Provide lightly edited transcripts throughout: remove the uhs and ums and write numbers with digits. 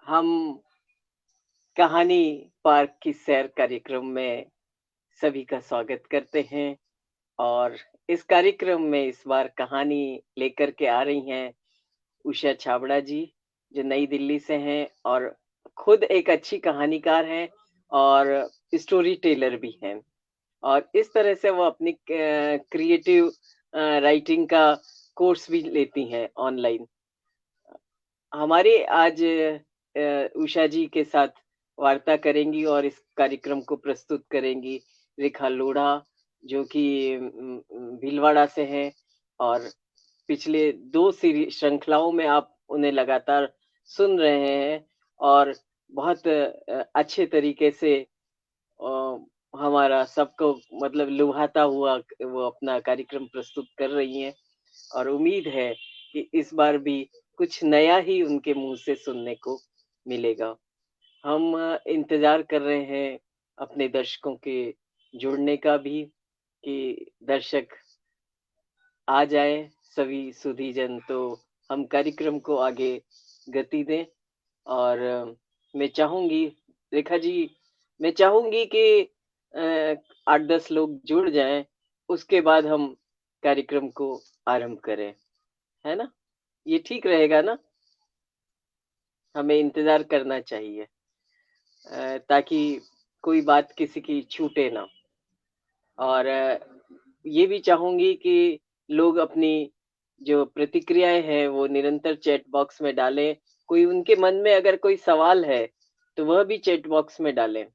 हम कहानी पार्क की सैर कार्यक्रम में सभी का स्वागत करते हैं और इस कार्यक्रम में इस बार कहानी लेकर के आ रही हैं उषा छाबड़ा जी, जो नई दिल्ली से हैं और खुद एक अच्छी कहानीकार हैं और स्टोरी टेलर भी हैं। और इस तरह से वो अपनी क्रिएटिव राइटिंग का कोर्स भी लेती हैं ऑनलाइन। हमारी आज उषा जी के साथ वार्ता करेंगी और इस कार्यक्रम को प्रस्तुत करेंगी रेखा लोढ़ा, जो कि भीलवाड़ा से हैं और पिछले 2 श्रृंखलाओं में आप उन्हें लगातार सुन रहे हैं और बहुत अच्छे तरीके से अ, हमारा सबको मतलब लुभाता हुआ वो अपना कार्यक्रम प्रस्तुत कर रही हैं। और उम्मीद है कि इस बार भी कुछ नया ही उनके मुँह से सुनने को मिलेगा। हम इंतज़ार कर रहे हैं अपने दर्शकों के जुड़ने का भी कि दर्शक आ जाएँ सभी सुधीजन, तो हम कार्यक्रम को आगे गति दें। और मैं चाहूँगी रेखा जी, मैं चाहूँगी कि 8-10 लोग जुड़ जाएँ, उसके बाद हम कार्यक्रम को आरंभ करें। है ना? ये ठीक रहेगा ना? हमें इंतज़ार करना चाहिए ताकि कोई बात किसी की छूटे ना। और ये भी चाहूँगी कि लोग अपनी जो प्रतिक्रियाएँ हैं, वो निरंतर चैट बॉक्स में डालें। कोई उनके मन में अगर कोई सवाल है, तो वह भी चैट बॉक्स में डालें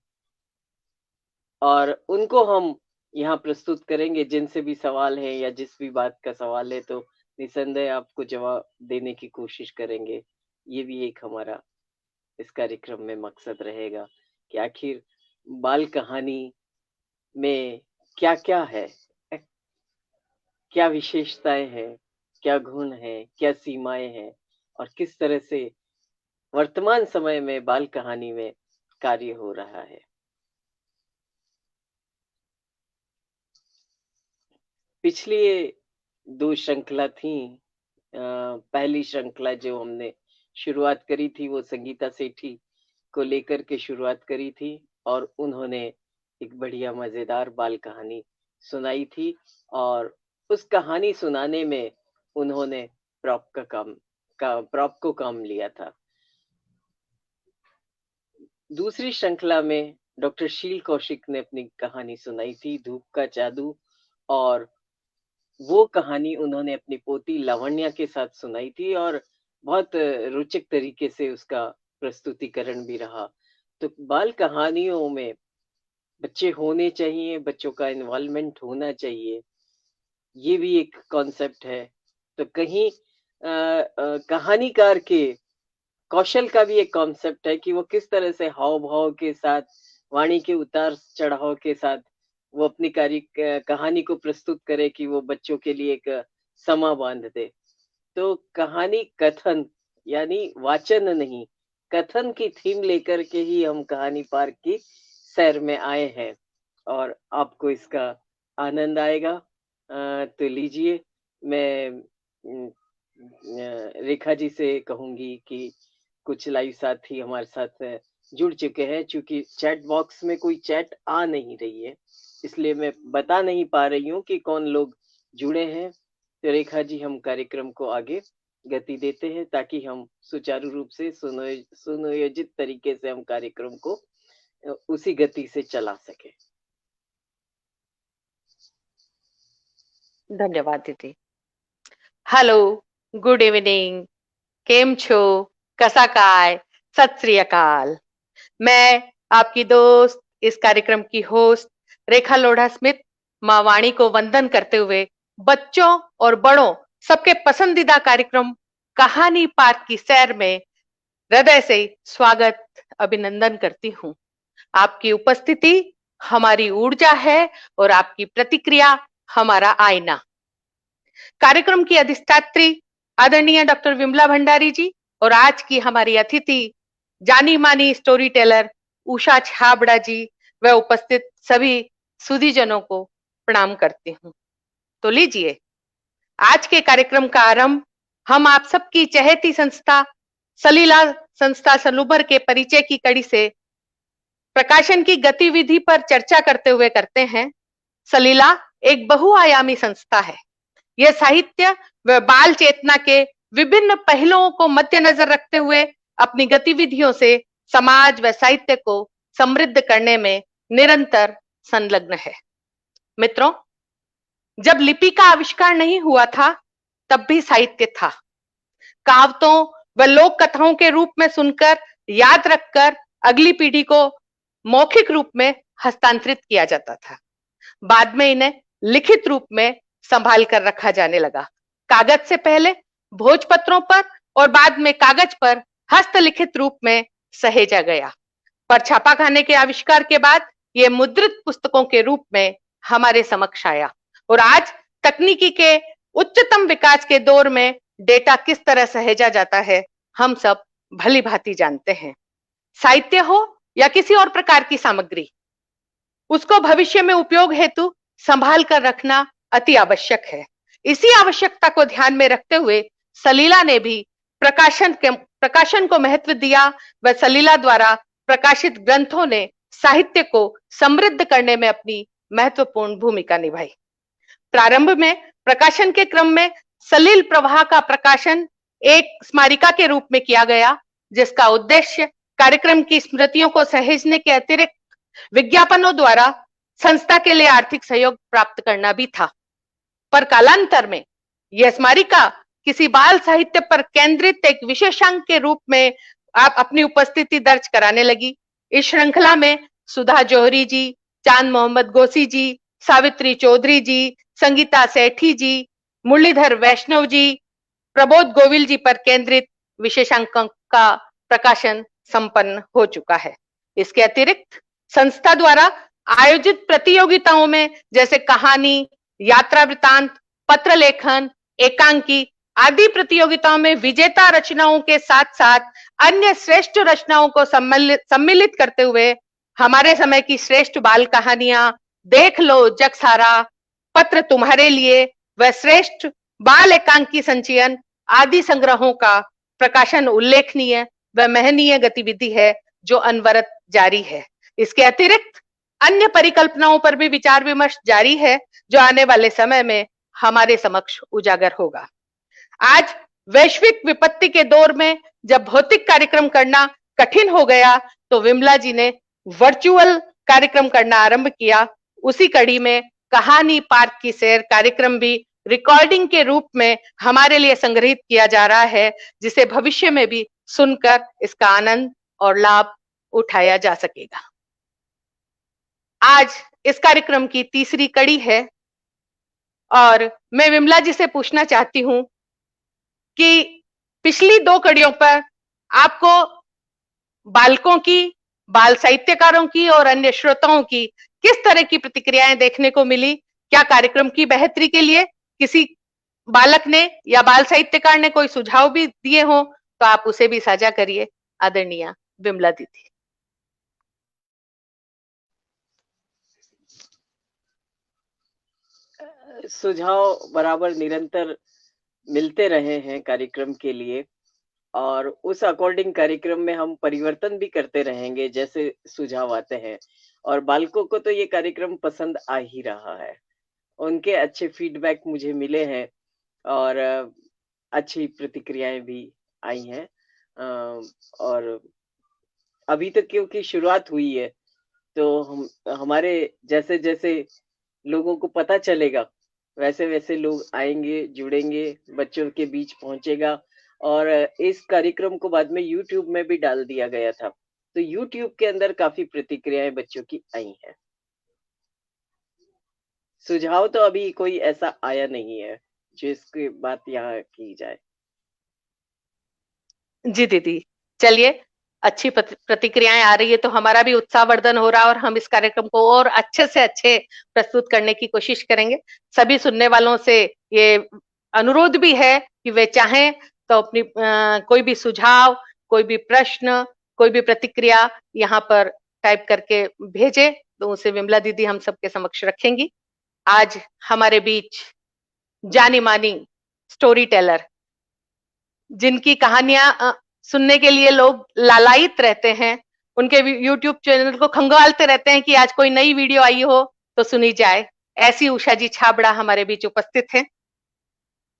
और उनको हम यहाँ प्रस्तुत करेंगे। जिनसे भी सवाल है या जिस भी बात का सवाल है, तो निसंदेह आपको जवाब देने की कोशिश करेंगे। ये भी एक हमारा इस कार्यक्रम में मकसद रहेगा कि आखिर बाल कहानी में क्या-क्या है? अ, क्या विशेषताएँ हैं? क्या गुण हैं? क्या सीमाएँ हैं? और किस तरह से वर्तमान समय में बाल कहानी में कार्य हो रहा है? पिछली 2 श्रृंखला थीं। पहली श्रृंखला जो हमने शुरुआत करी थी, वो संगीता सेठी को लेकर के शुरुआत करी थी और उन्होंने एक बढ़िया मज़ेदार बाल कहानी सुनाई थी और उस कहानी सुनाने में उन्होंने प्रॉप को काम लिया था। दूसरी श्रृंखला में डॉक्टर शील कौशिक ने अपनी कहानी सुनाई थी, धूप का जादू। और वो कहानी उन्होंने अपनी पोती लावण्या के साथ सुनाई थी और बहुत रोचक तरीके से उसका प्रस्तुतिकरण भी रहा। तो बाल कहानियों में बच्चे होने चाहिए, बच्चों का इन्वॉल्वमेंट होना चाहिए, ये भी एक कॉन्सेप्ट है। तो कहीं कहानीकार के कौशल का भी एक कॉन्सेप्ट है कि वो किस तरह से हाव-भाव के साथ, वाणी के उतार-चढ़ाव के साथ वो अपनी कहानी को प्रस्तुत करे कि वो बच्चों के लिए एक समा बाँध दे। तो कहानी कथन यानी वाचन नहीं, कथन की थीम लेकर के ही हम कहानी पार्क की सैर में आए हैं और आपको इसका आनंद आएगा। तो लीजिए, मैं रेखा जी से कहूँगी कि कुछ लाइव साथी हमारे साथ जुड़ चुके हैं। चूँकि चैट बॉक्स में कोई चैट आ नहीं रही है, इसलिए मैं बता नहीं पा रही हूँ कि कौन लोग जुड़े हैं। तो रेखा जी, हम कार्यक्रम को आगे गति देते हैं ताकि हम सुचारू रूप से सुनियोजित तरीके से हम कार्यक्रम को उसी गति से चला सकें। धन्यवाद दीदी। हेलो, गुड इवनिंग, केम छो, कसा काय, सत श्री अकाल। मैं आपकी दोस्त, इस कार्यक्रम की होस्ट रेखा लोढ़ा स्मिथ, माँ वाणी को वंदन करते हुए बच्चों और बड़ों सबके पसंदीदा कार्यक्रम कहानी पार्क की सैर में हृदय से स्वागत, अभिनंदन करती हूँ। आपकी उपस्थिति हमारी ऊर्जा है और आपकी प्रतिक्रिया हमारा आईना। कार्यक्रम की अधिष्ठात्री आदरणीय डॉक्टर विमला भंडारी जी और आज की हमारी अतिथि जानी मानी स्टोरी टेलर उषा छाबड़ा जी व उपस्थित सभी सुधीजनों को प्रणाम करती हूँ। तो लीजिए, आज के कार्यक्रम का आरंभ हम आप सबकी चहेती संस्था सलीला संस्था सलूबर के परिचय की कड़ी से प्रकाशन की गतिविधि पर चर्चा करते हुए करते हैं। सलीला एक बहुआयामी संस्था है। यह साहित्य व बाल चेतना के विभिन्न पहलुओं को मद्देनजर रखते हुए अपनी गतिविधियों से समाज व साहित्य को समृद्ध करने में निरंतर संलग्न है। मित्रों, जब लिपि का आविष्कार नहीं हुआ था, तब भी साहित्य था। कहावतों व लोक कथाओं के रूप में सुनकर, याद रखकर अगली पीढ़ी को मौखिक रूप में हस्तांतरित किया जाता था। बाद में इन्हें लिखित रूप में संभाल कर रखा जाने लगा। कागज से पहले भोजपत्रों पर और बाद में कागज पर हस्तलिखित रूप में सहेजा गया। पर छापाखाने के आविष्कार के बाद यह मुद्रित पुस्तकों के रूप में हमारे समक्ष आया और आज तकनीकी के उच्चतम विकास के दौर में डेटा किस तरह सहेजा जाता है, हम सब भली भांति जानते हैं। साहित्य हो या किसी और प्रकार की सामग्री, उसको भविष्य में उपयोग हेतु संभाल कर रखना अति आवश्यक है। इसी आवश्यकता को ध्यान में रखते हुए सलीला ने भी प्रकाशन को महत्व दिया व सलीला द्वारा प्रकाशित ग्रंथों ने साहित्य को समृद्ध करने में अपनी महत्वपूर्ण भूमिका निभाई। प्रारंभ में प्रकाशन के क्रम में सलील प्रवाह का प्रकाशन एक स्मारिका के रूप में किया गया, जिसका उद्देश्य कार्यक्रम की स्मृतियों को सहेजने के अतिरिक्त विज्ञापनों द्वारा संस्था के लिए आर्थिक सहयोग प्राप्त करना भी था। पर कालांतर में यह स्मारिका किसी बाल साहित्य पर केंद्रित एक विशेषांक के रूप में आप अपनी उपस्थिति दर्ज कराने लगी। इस श्रृंखला में सुधा जौहरी जी, चांद मोहम्मद गोसी जी, सावित्री चौधरी जी, संगीता सेठी जी, मुरलीधर वैष्णव जी, प्रबोध गोविल जी पर केंद्रित विशेषांकों का प्रकाशन संपन्न हो चुका है। इसके अतिरिक्त संस्था द्वारा आयोजित प्रतियोगिताओं में जैसे कहानी, यात्रा वृतांत, पत्र लेखन, एकांकी आदि प्रतियोगिताओं में विजेता रचनाओं के साथ साथ अन्य श्रेष्ठ रचनाओं को सम्मिलित करते हुए हमारे समय की श्रेष्ठ बाल कहानियां, देख लो जग सारा, पत्र तुम्हारे लिए व श्रेष्ठ बाल एकांकी संचयन आदि संग्रहों का प्रकाशन उल्लेखनीय व महनीय गतिविधि है जो अनवरत जारी है। इसके अतिरिक्त अन्य परिकल्पनाओं पर भी विचार विमर्श जारी है जो आने वाले समय में हमारे समक्ष उजागर होगा। आज वैश्विक विपत्ति के दौर में जब भौतिक कार्यक्रम करना कठिन हो गया, तो विमला जी ने वर्चुअल कार्यक्रम करना आरंभ किया। उसी कड़ी में कहानी पार्क की सैर कार्यक्रम भी रिकॉर्डिंग के रूप में हमारे लिए संग्रहित किया जा रहा है, जिसे भविष्य में भी सुनकर इसका आनंद और लाभ उठाया जा सकेगा। आज इस कार्यक्रम की तीसरी कड़ी है और मैं विमला जी से पूछना चाहती हूं कि पिछली दो कड़ियों पर आपको बालकों की, बाल साहित्यकारों की और अन्य श्रोताओं की किस तरह की प्रतिक्रियाएं देखने को मिली? क्या कार्यक्रम की बेहतरी के लिए किसी बालक ने या बाल साहित्यकार ने कोई सुझाव भी दिए हो तो आप उसे भी साझा करिए। आदरणीय विमला दीदी। सुझाव बराबर निरंतर मिलते रहे हैं कार्यक्रम के लिए और उस अकॉर्डिंग कार्यक्रम में हम परिवर्तन भी करते रहेंगे जैसे सुझाव आते हैं। और बालकों को तो ये कार्यक्रम पसंद आ ही रहा है, उनके अच्छे फीडबैक मुझे मिले हैं और अच्छी प्रतिक्रियाएं भी आई हैं। और अभी तक क्योंकि शुरुआत हुई है तो हमारे जैसे जैसे लोगों को पता चलेगा वैसे वैसे लोग आएंगे, जुड़ेंगे, बच्चों के बीच पहुंचेगा। और इस कार्यक्रम को बाद में YouTube में भी डाल दिया गया था, तो YouTube के अंदर काफी प्रतिक्रियाएं बच्चों की आई हैं। सुझाव तो अभी कोई ऐसा आया नहीं है जिसकी बात यहाँ की जाए। जी दीदी, चलिए, अच्छी प्रतिक्रियाएं आ रही है तो हमारा भी उत्साहवर्धन हो रहा है और हम इस कार्यक्रम को और अच्छे से अच्छे प्रस्तुत करने की कोशिश करेंगे। सभी सुनने वालों से ये अनुरोध भी है कि वे चाहें तो अपनी कोई भी सुझाव, कोई भी प्रश्न, कोई भी प्रतिक्रिया यहाँ पर टाइप करके भेजे तो उसे विमला दीदी हम सबके समक्ष रखेंगी। आज हमारे बीच जानी मानी स्टोरी टेलर, जिनकी कहानियां सुनने के लिए लोग लालायित रहते हैं, उनके यूट्यूब चैनल को खंगालते रहते हैं कि आज कोई नई वीडियो आई हो तो सुनी जाए। ऐसी उषा जी छाबड़ा हमारे बीच उपस्थित हैं।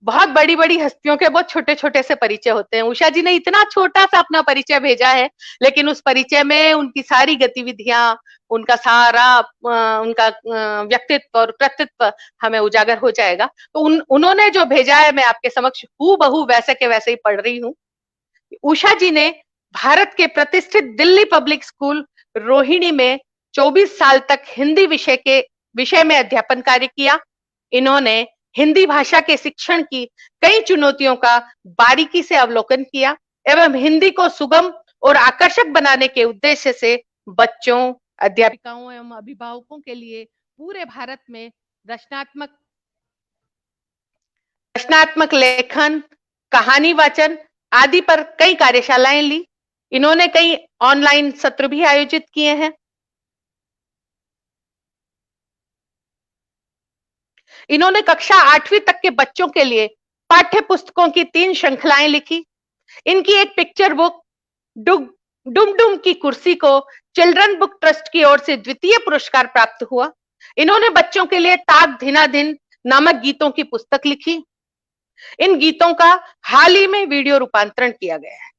बहुत बड़ी बड़ी हस्तियों के बहुत छोटे छोटे से परिचय होते हैं। उषा जी ने इतना छोटा सा अपना परिचय भेजा है, लेकिन उस परिचय में उनकी सारी गतिविधियां, उनका सारा उनका व्यक्तित्व और कृतित्व हमें उजागर हो जाएगा। तो उन्होंने जो भेजा है मैं आपके समक्ष हूबहू वैसे के वैसे ही पढ़ रही हूँ। उषा जी ने भारत के प्रतिष्ठित दिल्ली पब्लिक स्कूल रोहिणी में 24 साल तक हिंदी विषय में अध्यापन कार्य किया। इन्होंने हिंदी भाषा के शिक्षण की कई चुनौतियों का बारीकी से अवलोकन किया एवं हिंदी को सुगम और आकर्षक बनाने के उद्देश्य से बच्चों, अध्यापिकाओं एवं अभिभावकों के लिए पूरे भारत में रचनात्मक रचनात्मक लेखन, कहानी वाचन आदि पर कई कार्यशालाएं ली। इन्होंने कई ऑनलाइन सत्र भी आयोजित किए हैं। इन्होंने कक्षा 8वीं तक के बच्चों के लिए पाठ्य पुस्तकों की 3 श्रृंखलाएं लिखी। इनकी एक पिक्चर बुक डुम डुम की कुर्सी को चिल्ड्रन बुक ट्रस्ट की ओर से द्वितीय पुरस्कार प्राप्त हुआ। इन्होंने बच्चों के लिए ताक धीना दिन नामक गीतों की पुस्तक लिखी। इन गीतों का हाल ही में वीडियो रूपांतरण किया गया है।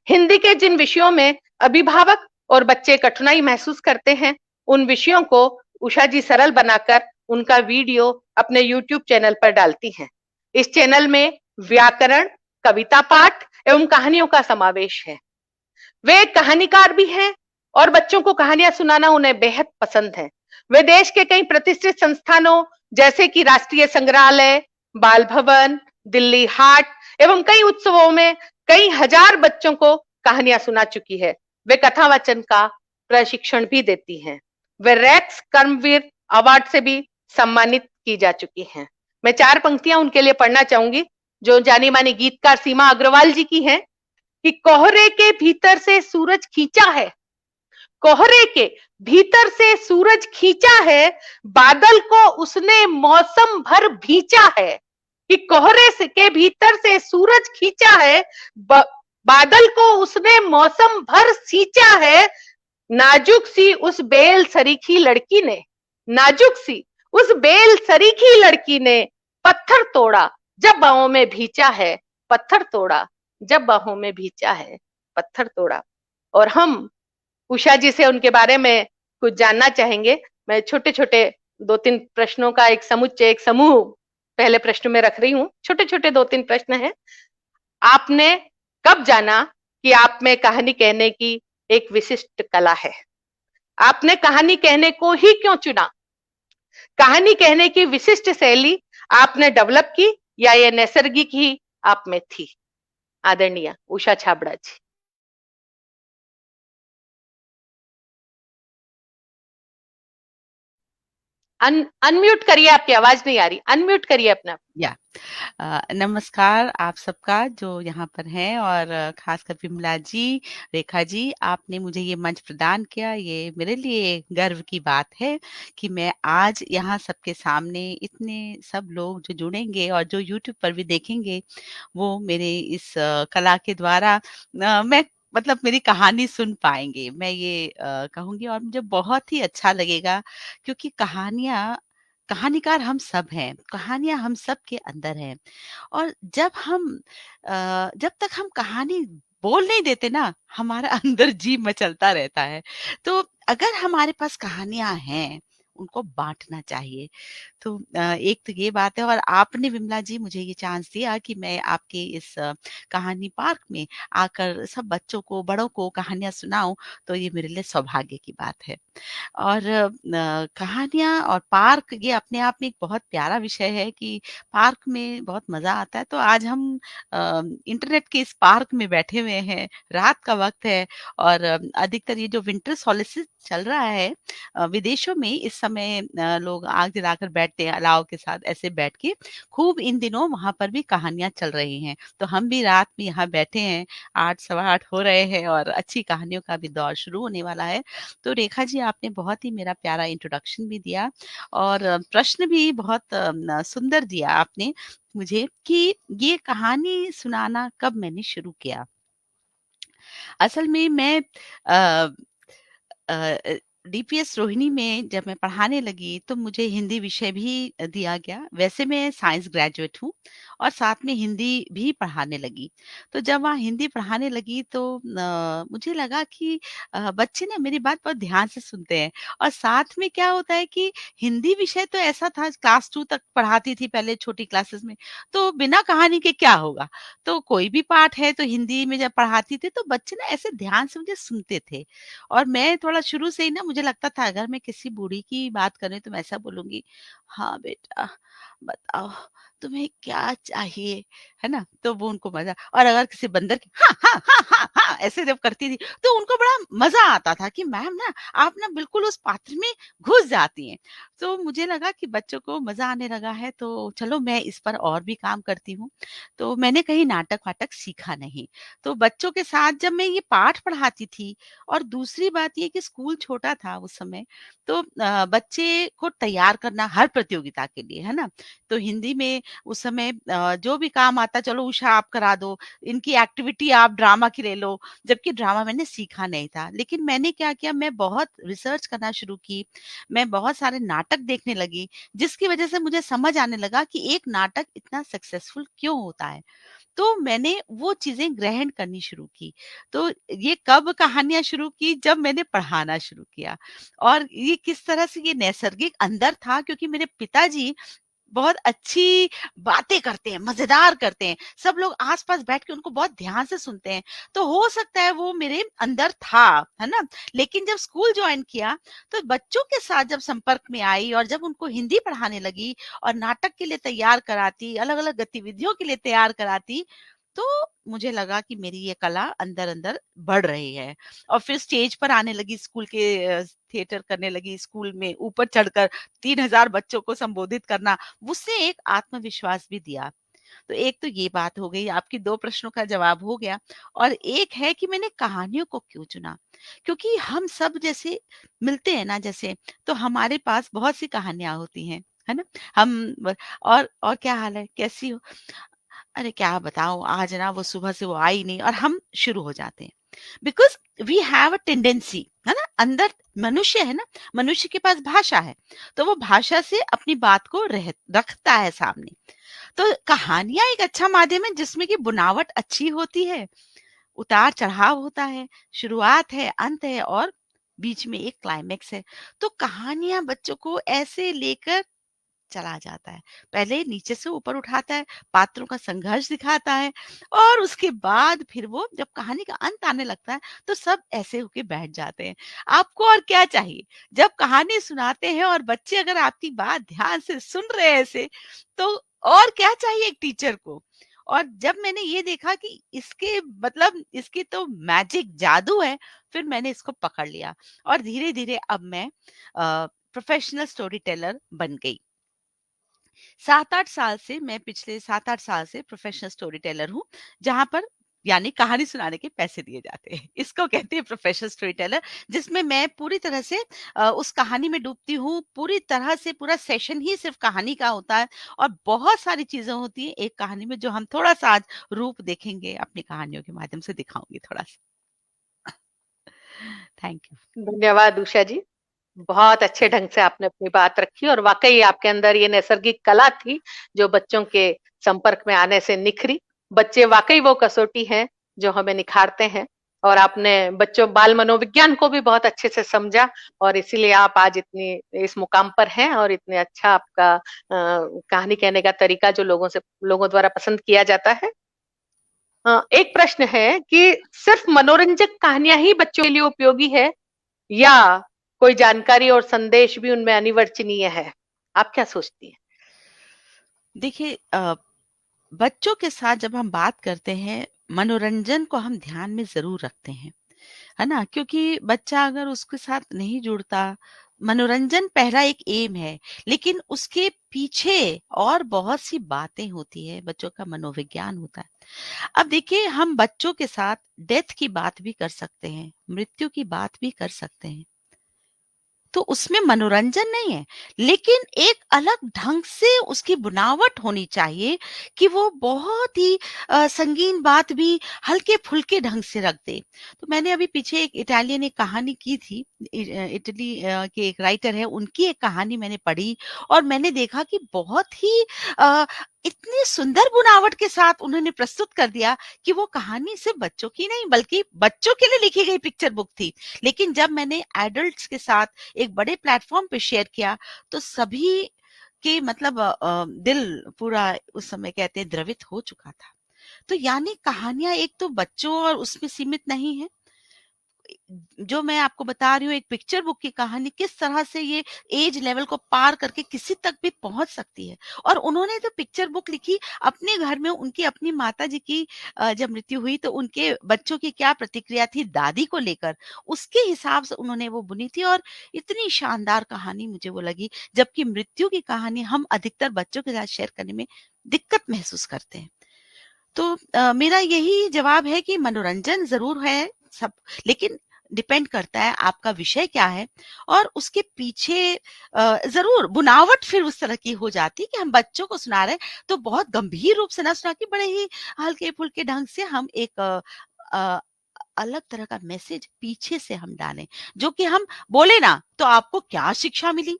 हिंदी के जिन विषयों में अभिभावक और बच्चे कठिनाई महसूस करते हैं, उन विषयों को उषा जी सरल बनाकर उनका वीडियो अपने YouTube चैनल पर डालती हैं। इस चैनल में व्याकरण, कविता पाठ एवं कहानियों का समावेश है। वे कहानीकार भी हैं और बच्चों को कहानियां सुनाना उन्हें बेहद पसंद है। वे देश के कई प्रतिष्ठित संस्थानों जैसे कि राष्ट्रीय संग्रहालय, बाल भवन, दिल्ली हाट एवं कई उत्सवों में कई हजार बच्चों को कहानियां सुना चुकी है। वे कथा वाचन का प्रशिक्षण भी देती हैं। वे रेक्स कर्मवीर अवार्ड से भी सम्मानित की जा चुकी हैं। मैं 4 पंक्तियां उनके लिए पढ़ना चाहूंगी जो जानी मानी गीतकार सीमा अग्रवाल जी की हैं कि कोहरे के भीतर से सूरज खींचा है, कोहरे के भीतर से सूरज खींचा है, बादल को उसने मौसम भर भींचा है। कि कोहरे के भीतर से सूरज खींचा है, बादल को उसने मौसम भर सींचा है। नाजुक सी उस बेल सरीखी लड़की ने, नाजुक सी उस बेल सरीखी लड़की ने पत्थर तोड़ा जब बाहों में भींचा है, पत्थर तोड़ा जब बाहों में भींचा है, पत्थर तोड़ा। और हम उषा जी से उनके बारे में कुछ जानना चाहेंगे। मैं छोटे छोटे 2-3 प्रश्नों का एक समुच्चय, एक समूह पहले प्रश्न में रख रही हूँ। छोटे छोटे 2-3 प्रश्न हैं। आपने कब जाना कि आप में कहानी कहने की एक विशिष्ट कला है? आपने कहानी कहने को ही क्यों चुना? कहानी कहने की विशिष्ट शैली आपने डेवलप की या ये नैसर्गिक ही आप में थी? आदरणीय उषा छाबड़ा जी। अनम्यूट करिए, आपकी आवाज नहीं आ रही, अनम्यूट करिए अपना। या नमस्कार आप सबका जो यहाँ पर हैं और खासकर विमला जी, रेखा जी, आपने मुझे ये मंच प्रदान किया। ये मेरे लिए गर्व की बात है कि मैं आज यहाँ सबके सामने इतने सब लोग जो जुड़ेंगे और जो यूट्यूब पर भी देखेंगे वो मेरे इस कला के द्वारा मैं मतलब मेरी कहानी सुन पाएंगे, मैं ये कहूंगी। और मुझे बहुत ही अच्छा लगेगा क्योंकि कहानीकार हम सब हैं, कहानियाँ हम सब के अंदर हैं। और जब तक हम कहानी बोल नहीं देते ना, हमारा अंदर जी मचलता रहता है। तो अगर हमारे पास कहानियाँ हैं, उनको बाँटना चाहिए। तो एक तो ये बात है और आपने विमला जी मुझे ये चांस दिया कि मैं आपके इस कहानी पार्क में आकर सब बच्चों को, बड़ों को कहानियाँ सुनाऊँ, तो ये मेरे लिए सौभाग्य की बात है। और कहानियाँ और पार्क ये अपने आप में एक बहुत प्यारा विषय है कि पार्क में बहुत मज़ा आता है। तो आज हम इंटरनेट के इस पार्क में बैठे हुए हैं, रात का वक़्त है और अधिकतर ये जो विंटर सॉलिस्टिस चल रहा है विदेशों में इस समय लोग आग जलाकर बैठते हैं अलाव के साथ, ऐसे बैठ के खूब इन दिनों वहाँ पर भी कहानियाँ चल रही हैं। तो हम भी रात में यहाँ बैठे हैं, 8 सवा 8 हो रहे हैं और अच्छी कहानियों का भी दौर शुरू होने वाला है। तो रेखा जी आपने बहुत ही मेरा प्यारा इंट्रोडक्शन भी दिया और प्रश्न भी बहुत सुंदर दिया आपने मुझे कि ये कहानी सुनाना कब मैंने शुरू किया। असल में मैं अ डीपीएस रोहिणी में जब मैं पढ़ाने लगी तो मुझे हिंदी विषय भी दिया गया। वैसे मैं साइंस ग्रेजुएट हूँ और साथ में हिंदी भी पढ़ाने लगी। तो जब वहाँ हिंदी पढ़ाने लगी तो मुझे लगा कि बच्चे ना मेरी बात बहुत ध्यान से सुनते हैं और साथ में क्या होता है कि हिंदी विषय तो ऐसा था क्लास 2 तक पढ़ाती थी पहले छोटी क्लासेस में, तो बिना कहानी के क्या होगा? तो कोई भी पाठ है तो हिंदी में जब पढ़ाती थी तो बच्चे ना ऐसे ध्यान से मुझे सुनते थे। और मैं थोड़ा शुरू से ही ना मुझे लगता था अगर मैं किसी बूढ़ी की बात करें तो मैं ऐसा बोलूँगी, "हाँ बेटा, बताओ तुम्हें क्या चाहिए?" है ना? तो वो उनको मज़ा और अगर किसी बंदर की हाँ, हाँ, हाँ, हाँ, हाँ, ऐसे जब करती थी तो उनको बड़ा मज़ा आता था कि मैम ना आप ना बिल्कुल उस पात्र में घुस जाती हैं। तो मुझे लगा कि बच्चों को मज़ा आने लगा है तो चलो मैं इस पर और भी काम करती हूँ। तो मैंने कहीं नाटक-वाटक सीखा नहीं। तो बच्चों के साथ जब मैं ये पाठ पढ़ाती थी और दूसरी बात ये कि स्कूल छोटा था उस समय, तो बच्चे को तैयार करना हर प्रतियोगिता के लिए, है ना? तो हिंदी में उस समय जो भी काम आता चलो उषा आप करा दो, इनकी एक्टिविटी आप ड्रामा की ले लो, जबकि ड्रामा मैंने सीखा नहीं था। लेकिन मैंने क्या किया मैं बहुत रिसर्च करना शुरू की, मैं बहुत सारे नाटक देखने लगी, जिसकी वजह से मुझे समझ आने लगा कि एक नाटक इतना सक्सेसफुल क्यों होता है। तो मैंने वो चीज़ें ग्रहण करनी शुरू की। तो ये कब कहानियाँ शुरू की जब मैंने पढ़ाना शुरू किया और ये किस तरह से ये नैसर्गिक अंदर था क्योंकि मेरे पिताजी बहुत अच्छी बातें करते हैं, मज़ेदार करते हैं। सब लोग आस-पास बैठ के उनको बहुत ध्यान से सुनते हैं। तो हो सकता है वो मेरे अंदर था, है ना? लेकिन जब स्कूल जॉइन किया, तो बच्चों के साथ जब संपर्क में आई और जब उनको हिंदी पढ़ाने लगी और नाटक के लिए तैयार कराती, अलग-अलग गतिविधियों के लिए तैयार कराती, तो मुझे लगा कि मेरी ये कला अंदर-अंदर बढ़ रही है। और फिर स्टेज पर आने लगी स्कूल के थिएटर करने लगी स्कूल में ऊपर चढ़कर 3000 बच्चों को संबोधित करना, उससे एक आत्मविश्वास भी दिया। तो एक तो ये बात हो गई, आपकी 2 प्रश्नों का जवाब हो गया और एक है कि मैंने कहानियों को क्यों चुना? क्योंकि हम सब जैसे मिलते हैं ना जैसे, तो हमारे पास बहुत सी कहानियाँ होती हैं, है ना? हम ब और क्या हाल है? कैसी हो? अरे क्या बताऊँ आज ना वो सुबह से वो आई नहीं और हम शुरू हो जाते हैं। Because we have a tendency है ना? अंदर मनुष्य है ना, मनुष्य के पास भाषा है, तो वो भाषा से अपनी बात को रखता है सामने। तो कहानियाँ एक अच्छा माध्यम है जिसमें कि बुनावट अच्छी होती है, उतार-चढ़ाव होता है, शुरुआत है, अंत है और बीच में एक क्लाइमेक्स है। तो कहानियाँ बच्चों को ऐसे लेकर चला जाता है। पहले नीचे से ऊपर उठाता है, पात्रों का संघर्ष दिखाता है और उसके बाद फिर वो जब कहानी का अंत आने लगता है, तो सब ऐसे होके बैठ जाते हैं। आपको और क्या चाहिए? जब कहानी सुनाते हैं और बच्चे अगर आपकी बात ध्यान से सुन रहे हैं ऐसे, तो और क्या चाहिए एक टीचर को? और जब मैंने ये देखा कि इसके मतलब इसकी तो मैजिक जादू है, फिर मैंने इसको पकड़ लिया और धीरे-धीरे अब मैं प्रोफेशनल स्टोरी टेलर बन गई। 7-8 साल से मैं पिछले 7-8 साल से प्रोफेशनल स्टोरी टेलर हूँ, जहाँ पर यानी कहानी सुनाने के पैसे दिए जाते हैं। इसको कहते हैं प्रोफेशनल स्टोरी टेलर जिसमें मैं पूरी तरह से उस कहानी में डूबती हूँ, पूरी तरह से पूरा सेशन ही सिर्फ़ कहानी का होता है और बहुत सारी चीज़ें होती हैं एक कहानी में जो हम थोड़ा-सा आज रूप देखेंगे अपनी कहानियों के माध्यम से दिखाऊँगी थोड़ा-सा। Thank you. धन्यवाद उषा जी। बहुत अच्छे ढंग से आपने अपनी बात रखी और वाकई आपके अंदर ये नैसर्गिक कला थी जो बच्चों के संपर्क में आने से निखरी। बच्चे वाकई वो कसौटी हैं जो हमें निखारते हैं और आपने बच्चों बाल मनोविज्ञान को भी बहुत अच्छे से समझा और इसीलिए आप आज इतनी इस मुकाम पर हैं और इतने अच्छा आपका कहानी कहने का तरीका जो लोगों द्वारा पसंद किया जाता है। एक प्रश्न है कि सिर्फ मनोरंजक कहानियां ही बच्चों के लिए उपयोगी है या कोई जानकारी और संदेश भी उनमें अनिवार्य है? आप क्या सोचती हैं? देखिए बच्चों के साथ जब हम बात करते हैं, मनोरंजन को हम ध्यान में ज़रूर रखते हैं। है ना? क्योंकि बच्चा अगर उसके साथ नहीं जुड़ता मनोरंजन पहला एक एम है, लेकिन उसके पीछे और बहुत सी बातें होती हैं, बच्चों का मनोविज्ञान होता है। अब देखिए हम बच्चों के साथ डेथ की बात भी कर सकते हैं, मृत्यु की बात भी कर सकते हैं। तो उसमें मनोरंजन नहीं है, लेकिन एक अलग ढंग से उसकी बनावट होनी चाहिए कि वो बहुत ही संगीन बात भी हल्के-फुल्के ढंग से रख दे। तो मैंने अभी पीछे एक इटालियन एक कहानी की थी, इटली के एक राइटर है, उनकी एक कहानी मैंने पढ़ी और मैंने देखा कि बहुत ही अ, इतनी सुंदर बनावट के साथ उन्होंने प्रस्तुत कर दिया कि वो कहानी सिर्फ बच्चों की नहीं बल्कि बच्चों के लिए लिखी गई पिक्चर बुक थी। लेकिन जब मैंने एडल्ट्स के साथ एक बड़े प्लेटफॉर्म पे शेयर किया तो सभी के मतलब दिल पूरा उस समय कहते हैं द्रवित हो चुका था। तो यानी कहानियां एक तो बच्चों और उसमें सीमित नहीं है। जो मैं आपको बता रही हूँ एक पिक्चर बुक की कहानी किस तरह से ये एज लेवल को पार करके किसी तक भी पहुंच सकती है। और उन्होंने जो पिक्चर बुक लिखी अपने घर में उनकी अपनी माता जी की जब मृत्यु हुई तो उनके बच्चों की क्या प्रतिक्रिया थी दादी को लेकर, उसके हिसाब से उन्होंने वो बुनी थी। और इतनी शानदार कहानी मुझे वो लगी, जबकि मृत्यु की कहानी हम अधिकतर बच्चों के साथ शेयर करने में दिक्कत महसूस करते हैं। तो मेरा यही जवाब है कि मनोरंजन ज़रूर है सब, लेकिन डिपेंड करता है आपका विषय क्या है और उसके पीछे ज़रूर बुनावट फिर उस तरह की हो जाती है कि हम बच्चों को सुना रहे हैं, तो बहुत गंभीर रूप से ना सुना के बड़े ही हल्के-फुल्के ढंग से हम एक अ, अलग तरह का मैसेज पीछे से हम डालें, जो कि हम बोले ना तो आपको क्या शिक्षा मिली?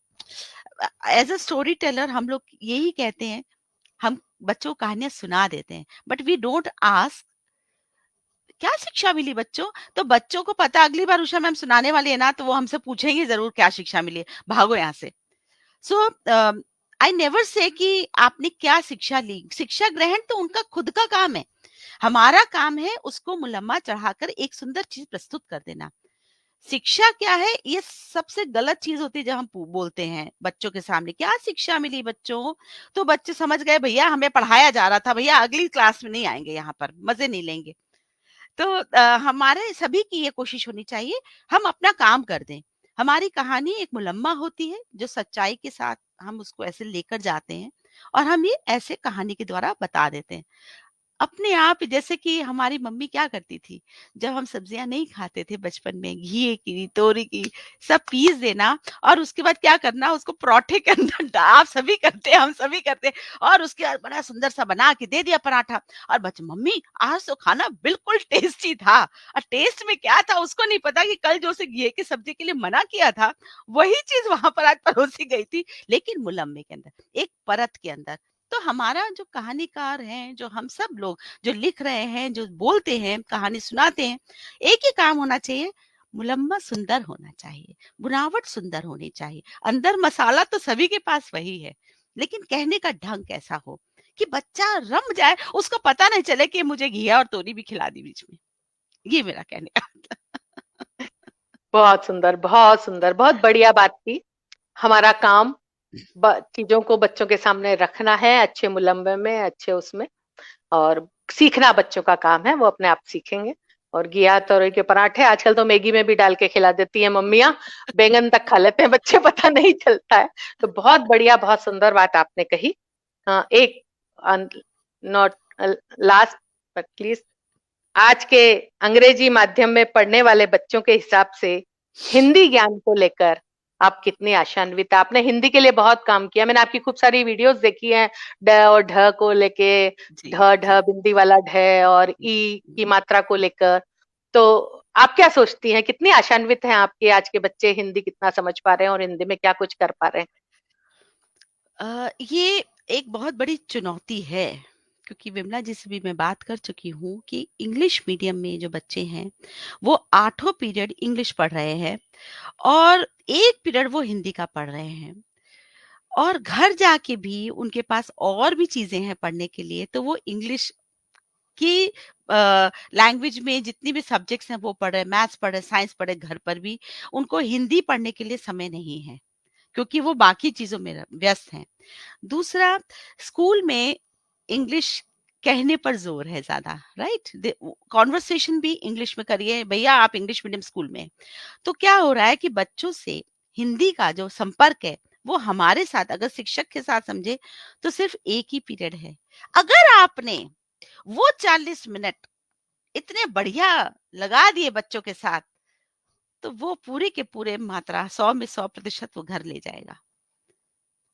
एज़ अ स्टोरी टेलर हम लोग यही कहते हैं, हम बच्चों को कहानियाँ सुना देते हैं, बट वी डोंट आस्क क्या शिक्षा मिली बच्चों? तो बच्चों को पता अगली बार उषा मैम सुनाने वाली है ना, तो वो हमसे पूछेंगे ज़रूर क्या शिक्षा मिली है, भागो यहाँ से। सो आई नेवर से कि आपने क्या शिक्षा ली, शिक्षा ग्रहण तो उनका खुद का काम है। हमारा काम है उसको मुलम्मा चढ़ाकर एक सुंदर चीज़ प्रस्तुत कर देना। शिक्षा क्या है? ये सबसे गलत चीज़ होती है जब हम बोलते हैं बच्चों के सामने, क्या शिक्षा मिली बच्चों? तो बच्चे समझ गए भैया हमें पढ़ाया जा रहा था, भैया अगली क्लास में नहीं आएँगे यहाँ पर, मज़े नहीं लेंगे। तो हमारे सभी की ये कोशिश होनी चाहिए, हम अपना काम कर दें। हमारी कहानी एक मुलम्मा होती है, जो सच्चाई के साथ हम उसको ऐसे लेकर जाते हैं और हम ये ऐसे कहानी के द्वारा बता देते हैं। अपने आप जैसे कि हमारी मम्मी क्या करती थी, जब हम सब्जियाँ नहीं खाते थे बचपन में, घिए की, तोरी की, सब पीस देना और उसके बाद क्या करना उसको पराठे के अंदर आप सभी करते हैं, हम सभी करते हैं और उसके बाद बड़ा सुंदर सा बना के दे दिया पराठा और बच्चे मम्मी आज तो खाना बिल्कुल टेस्टी था। और टेस्ट में क्या था उसको नहीं पता कि कल जो उसे घिए की सब्जी के लिए मना किया था, वही चीज़ वहाँ पर आज परोसी गई थी, लेकिन मुलम्मे के अंदर, एक परत के अंदर। तो हमारा जो कहानीकार हैं, जो हम सब लोग जो लिख रहे हैं, जो बोलते हैं, कहानी सुनाते हैं, एक ही काम होना चाहिए, मुलम्मा सुंदर होना चाहिए, बुनावट सुंदर होनी चाहिए। अंदर मसाला तो सभी के पास वही है, लेकिन कहने का ढंग कैसा हो कि बच्चा रम जाए, उसको पता नहीं चले कि मुझे घिया और तोरी भी खिला दी बीच में। ये मेरा कहने का बहुत सुंदर, बहुत बढ़िया बात की। हमारा काम चीजों को बच्चों के सामने रखना है, अच्छे मुलम्बे में, अच्छे उसमें, और सीखना बच्चों का काम है, वो अपने आप सीखेंगे। और घिया तोरई के पराठे आजकल तो मैगी में भी डाल के खिला देती है मम्मियाँ, बैंगन तक खा लेते हैं बच्चे, पता नहीं चलता है। तो बहुत बढ़िया, बहुत सुंदर बात आपने कही। एक नॉट लास्ट बट प्लीज, आज के अंग्रेजी माध्यम में पढ़ने वाले बच्चों के हिसाब से हिंदी ज्ञान को लेकर आप कितनी आशान्वित हैं? आपने हिंदी के लिए बहुत काम किया, मैंने आपकी खूब सारी वीडियोस देखी हैं, ड और ढ को लेके, जी, ढ ढ जी। बिंदी वाला ढ और ई की मात्रा को लेकर। तो आप क्या सोचती हैं, कितनी आशान्वित हैं आपके आज के बच्चे, हिंदी कितना समझ पा रहे हैं और हिंदी में क्या कुछ कर पा रहे हैं? ये एक बहुत बड़ी चुनौती है, क्योंकि विमला जी से भी मैं बात कर चुकी हूँ कि इंग्लिश मीडियम में जो बच्चे हैं, वो आठों पीरियड इंग्लिश पढ़ रहे हैं और एक पीरियड वो हिंदी का पढ़ रहे हैं और घर जाके भी उनके पास और भी चीजें हैं पढ़ने के लिए, तो वो इंग्लिश की लैंग्वेज में जितनी भी सब्जेक्ट्स हैं वो पढ़ रहे हैं, मैथ्स पढ़ रहे हैं, साइंस पढ़ रहे हैं, घर पर भी उनको हिंदी पढ़ने के लिए समय नहीं है, क्योंकि वो बाकी चीजों में व्यस्त हैं। दूसरा, स्कूल में इंग्लिश कहने पर जोर है ज्यादा, राइट? कॉन्वर्सेशन भी इंग्लिश में करिए भैया, आप इंग्लिश मीडियम स्कूल में। तो क्या हो रहा है कि बच्चों से हिंदी का जो संपर्क है वो हमारे साथ अगर शिक्षक के साथ समझे तो सिर्फ एक ही पीरियड है। अगर आपने वो 40 मिनट इतने बढ़िया लगा दिए बच्चों के साथ, तो वो पूरे के पूरे मात्रा 100 में 100% वो घर ले जाएगा।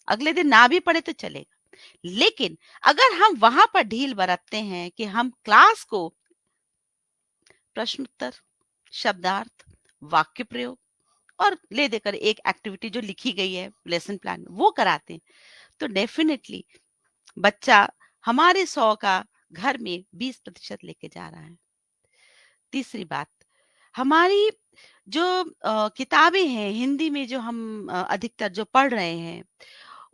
अगले दिन ना भी पढ़े तो चलेगा। लेकिन अगर हम वहां पर ढील बरतते हैं कि हम क्लास को प्रश्नोत्तर, शब्दार्थ, वाक्य प्रयोग और ले देकर एक एक्टिविटी जो लिखी गई है लेसन प्लान में वो कराते हैं, तो डेफिनेटली बच्चा हमारे 100 का घर में 20% लेके जा रहा है। तीसरी बात, हमारी जो किताबें हैं हिंदी में जो हम अधिकतर जो पढ़ रहे हैं,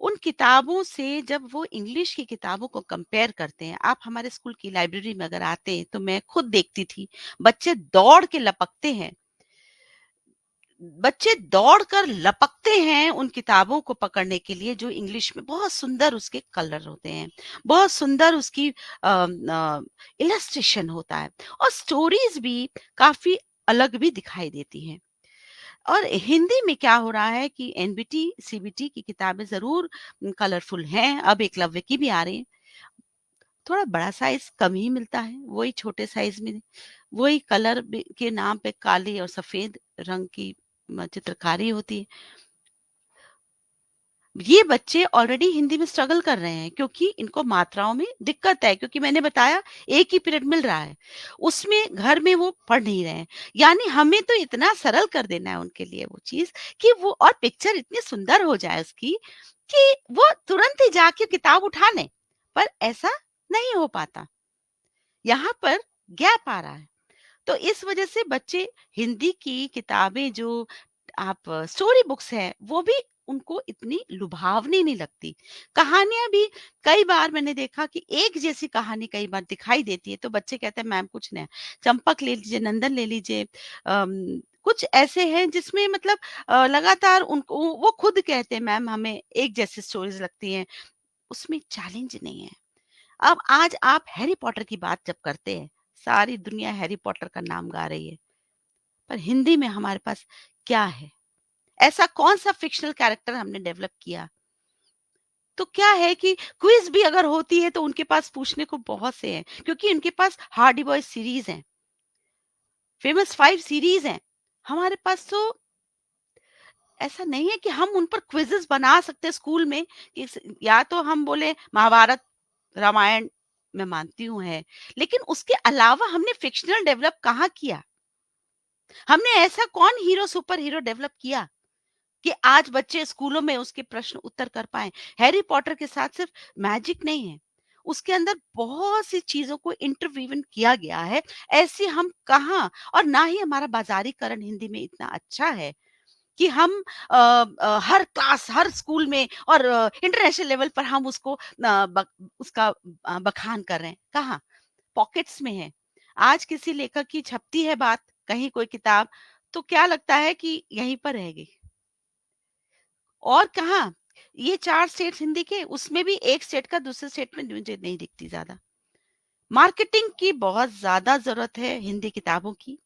उन किताबों से जब वो इंग्लिश की किताबों को कंपेयर करते हैं, आप हमारे स्कूल की लाइब्रेरी में अगर आते हैं तो मैं खुद देखती थी, बच्चे दौड़ के लपकते हैं, बच्चे दौड़कर लपकते हैं उन किताबों को पकड़ने के लिए जो इंग्लिश में बहुत सुंदर उसके कलर होते हैं, बहुत सुंदर उसकी इलस्ट्रेशन होता है और स्टोरीज भी काफी अलग भी दिखाई देती हैं। और हिंदी में क्या हो रहा है कि एनबीटी सीबीटी की किताबें जरूर कलरफुल हैं, अब एकलव्य की भी आ रही है, थोड़ा बड़ा साइज कम ही मिलता है, वही छोटे साइज में वही कलर के नाम पे काली और सफेद रंग की चित्रकारी होती है। ये बच्चे ऑलरेडी हिंदी में स्ट्रगल कर रहे हैं क्योंकि इनको मात्राओं में दिक्कत है, क्योंकि मैंने बताया एक ही पीरियड मिल रहा है, उसमें घर में वो पढ़ नहीं रहे हैं। यानी हमें तो इतना सरल कर देना है उनके लिए वो चीज कि वो और पिक्चर इतनी सुंदर हो जाए उसकी कि वो तुरंत ही जाके किताब उठा लें, पर ऐसा नहीं हो पाता, यहाँ पर गैप आ रहा है। तो इस वजह से बच्चे हिंदी की किताबें जो आप स्टोरी बुक्स है वो भी उनको इतनी लुभावनी नहीं लगती। कहानियां भी कई बार मैंने देखा कि एक जैसी कहानी कई बार दिखाई देती है तो बच्चे कहते हैं मैम कुछ नया, चंपक ले लीजिए, नंदन ले लीजिए, कुछ ऐसे हैं जिसमें मतलब लगातार उनको वो खुद कहते हैं मैम हमें एक जैसी स्टोरीज लगती हैं, उसमें चैलेंज नहीं है। अब आज आप हैरी पॉटर की बात जब करते हैं, सारी दुनिया हैरी पॉटर का नाम गा रही है, पर हिंदी में हमारे पास क्या है? ऐसा कौन सा फिक्शनल कैरेक्टर हमने डेवलप किया? तो क्या है कि क्विज भी अगर होती है तो उनके पास पूछने को बहुत से हैं, क्योंकि उनके पास हार्डी बॉय सीरीज है, फेमस 5 सीरीज है। हमारे पास तो ऐसा नहीं है कि हम उन पर क्विजेस बना सकते हैं स्कूल में कि या तो हम बोले महाभारत रामायण मैं मानती हूँ है, लेकिन उसके अलावा हमने फिक्शनल डेवलप कहाँ किया? हमने ऐसा कौन हीरो सुपर हीरो डेवलप किया कि आज बच्चे स्कूलों में उसके प्रश्न उत्तर कर पाए? हैरी पॉटर के साथ सिर्फ मैजिक नहीं है, उसके अंदर बहुत सी चीजों को इंटरवीवन किया गया है। ऐसे हम कहाँ, और ना ही हमारा बाजारीकरण हिंदी में इतना अच्छा है कि हम हर क्लास हर स्कूल में और इंटरनेशनल लेवल पर हम उसको उसका बखान कर रहे हैं। कहाँ? पॉकेट्स में है। आज किसी लेखक की छपती है बात, कहीं कोई किताब, तो क्या लगता है कि यहीं पर रह गई। और कहाँ? ये 4 स्टेट्स हिंदी के, उसमें भी एक स्टेट का दूसरे स्टेट में मुझे नहीं दिखती ज्यादा। मार्केटिंग की बहुत ज्यादा जरूरत है हिंदी किताबों की,